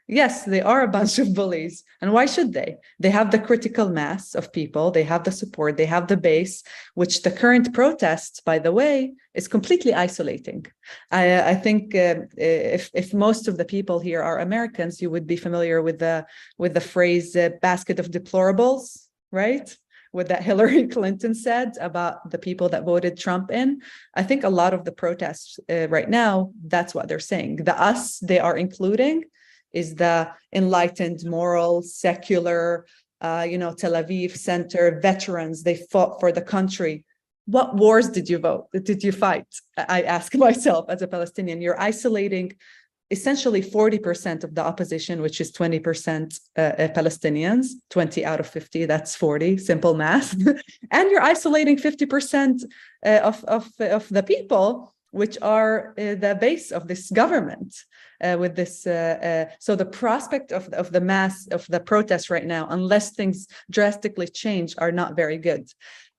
Yes, they are a bunch of bullies. And why should they? They have the critical mass of people. They have the support. They have the base, which the current protests, by the way, is completely isolating. I think if most of the people here are Americans, you would be familiar with the phrase basket of deplorables, right? What that Hillary Clinton said about the people that voted Trump in. I think a lot of the protests right now, that's what they're saying. The us they are including is the enlightened, moral, secular, Tel Aviv center veterans. They fought for the country. What wars did you fight? I ask myself as a Palestinian. You're isolating essentially 40% of the opposition, which is 20% Palestinians, 20 out of 50, that's 40, simple math. And you're isolating 50% of the people, which are the base of this government. With this, so the prospect of the mass of the protests right now, unless things drastically change, are not very good.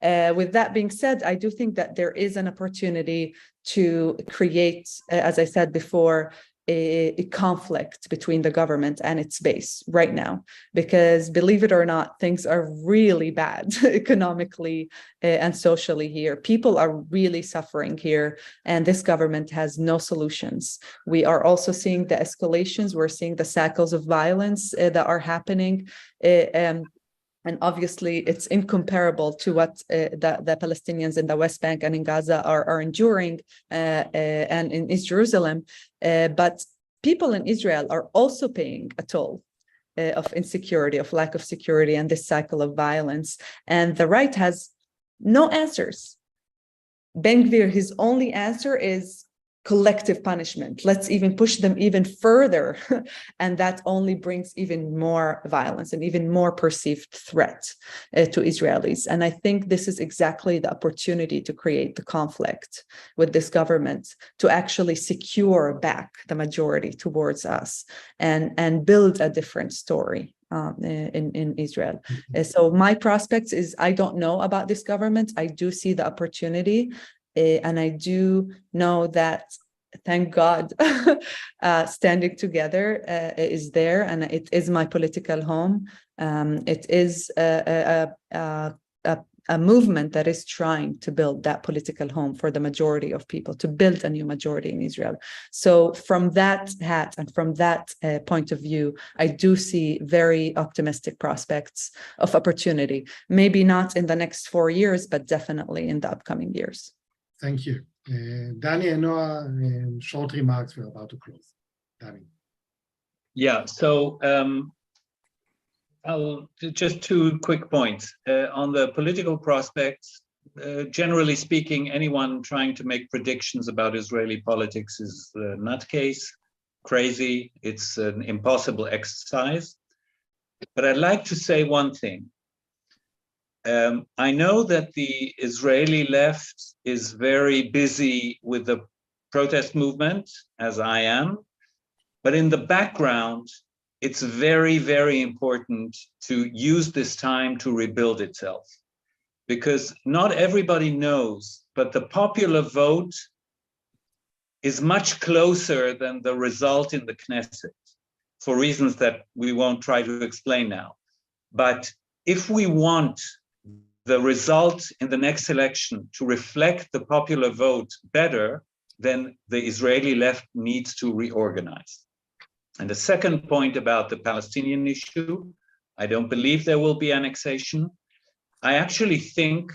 With that being said, I do think that there is an opportunity to create, as I said before, a conflict between the government and its base right now, because believe it or not, things are really bad economically and socially here. People are really suffering here, and this government has no solutions. We are also seeing the escalations. We're seeing the cycles of violence that are happening. And obviously, it's incomparable to what the Palestinians in the West Bank and in Gaza are enduring, and in East Jerusalem. But people in Israel are also paying a toll of insecurity, of lack of security, and this cycle of violence. And the right has no answers. Ben Gvir, his only answer is collective punishment. Let's even push them even further. And that only brings even more violence and even more perceived threat to Israelis. And I think this is exactly the opportunity to create the conflict with this government, to actually secure back the majority towards us and build a different story in Israel. So my prospects is, I don't know about this government. I do see the opportunity. And I do know that, thank God, standing together is there, and it is my political home. It is a movement that is trying to build that political home for the majority of people, to build a new majority in Israel. So from that hat and from that point of view, I do see very optimistic prospects of opportunity. Maybe not in the next 4 years, but definitely in the upcoming years. Thank you. Danny and Noah, short remarks. We're about to close. Danny. Yeah, so I'll just 2 quick points. On the political prospects, generally speaking, anyone trying to make predictions about Israeli politics is a nutcase, crazy. It's an impossible exercise. But I'd like to say one thing. I know that the Israeli left is very busy with the protest movement, as I am, but in the background, it's very, very important to use this time to rebuild itself, because not everybody knows but the popular vote is much closer than the result in the Knesset, for reasons that we won't try to explain now. But if we want the result in the next election to reflect the popular vote better, then the Israeli left needs to reorganize. And the second point about the Palestinian issue, I don't believe there will be annexation. I actually think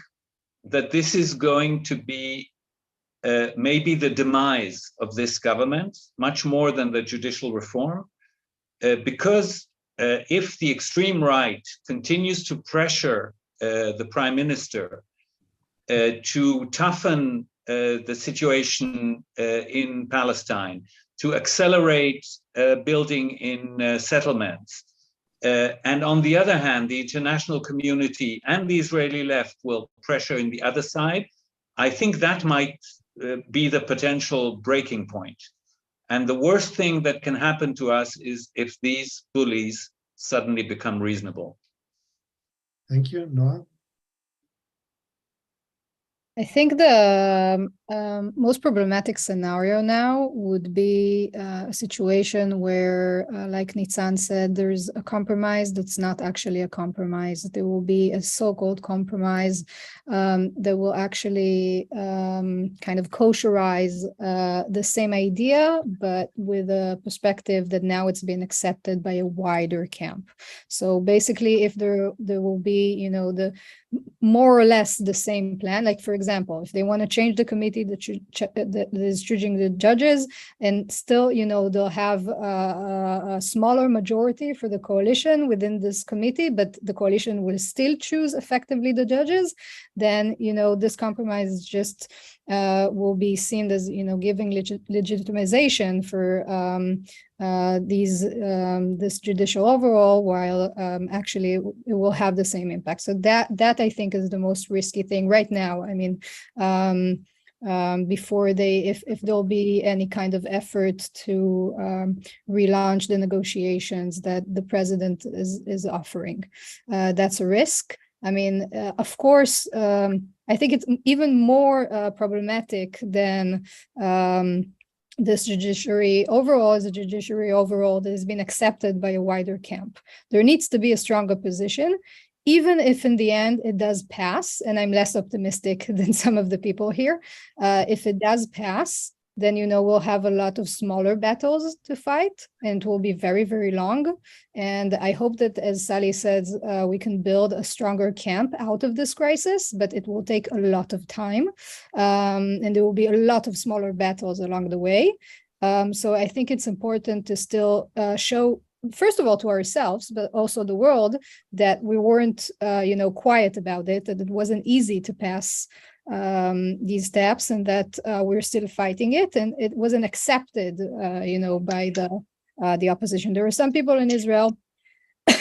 that this is going to be maybe the demise of this government, much more than the judicial reform, because if the extreme right continues to pressure the prime minister to toughen the situation in Palestine, to accelerate building in settlements, and on the other hand, the international community and the Israeli left will pressure in the other side, I think that might be the potential breaking point. And the worst thing that can happen to us is if these bullies suddenly become reasonable. Thank you. Noah? I think the most problematic scenario now would be a situation where, like Nitzan said, there's a compromise that's not actually a compromise. There will be a so-called compromise that will actually kind of kosherize the same idea, but with a perspective that now it's been accepted by a wider camp. So basically, if there will be, you know, the more or less the same plan, like for example, if they want to change the committee that is choosing the judges, and still, you know, they'll have a smaller majority for the coalition within this committee, but the coalition will still choose effectively the judges, then, you know, this compromise just will be seen as, you know, giving legitimization for this judicial overall, while actually it will have the same impact. So that I think is the most risky thing right now. I mean, before if there'll be any kind of effort to relaunch the negotiations that the president is offering, that's a risk. I mean, of course, I think it's even more problematic than this judiciary overall is a judiciary overall that has been accepted by a wider camp. There needs to be a stronger position, even if in the end it does pass, and I'm less optimistic than some of the people here. If it does pass, then, you know, we'll have a lot of smaller battles to fight, and it will be very, very long. And I hope that, as Sally says, we can build a stronger camp out of this crisis, but it will take a lot of time. And there will be a lot of smaller battles along the way. So I think it's important to still show, first of all, to ourselves, but also the world, that we weren't, you know, quiet about it, that it wasn't easy to pass these steps, and that we're still fighting it, and it wasn't accepted, you know, by the opposition. There were some people in Israel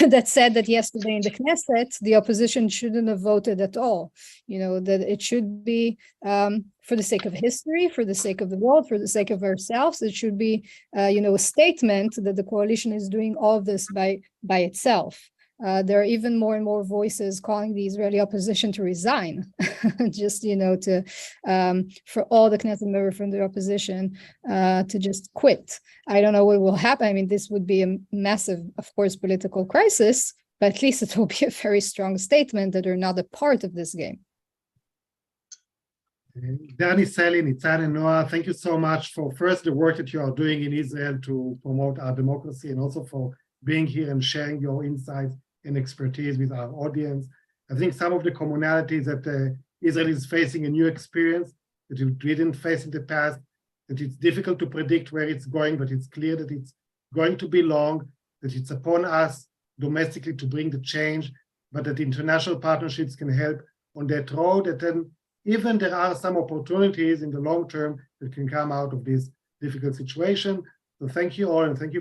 that said that yesterday in the Knesset, the opposition shouldn't have voted at all, you know, that it should be for the sake of history, for the sake of the world, for the sake of ourselves. It should be, you know, a statement that the coalition is doing all of this by itself. There are even more and more voices calling the Israeli opposition to resign, just, you know, to for all the Knesset members from the opposition to just quit. I don't know what will happen. I mean, this would be a massive, of course, political crisis, but at least it will be a very strong statement that they're not a part of this game. Danny, Sally, Nitzan, and Noah, thank you so much for first the work that you are doing in Israel to promote our democracy, and also for being here and sharing your insights and expertise with our audience. I think some of the commonalities that Israel is facing a new experience that we didn't face in the past, that it's difficult to predict where it's going, but it's clear that it's going to be long, that it's upon us domestically to bring the change, but that international partnerships can help on that road, that then even there are some opportunities in the long term that can come out of this difficult situation. So thank you all, and thank you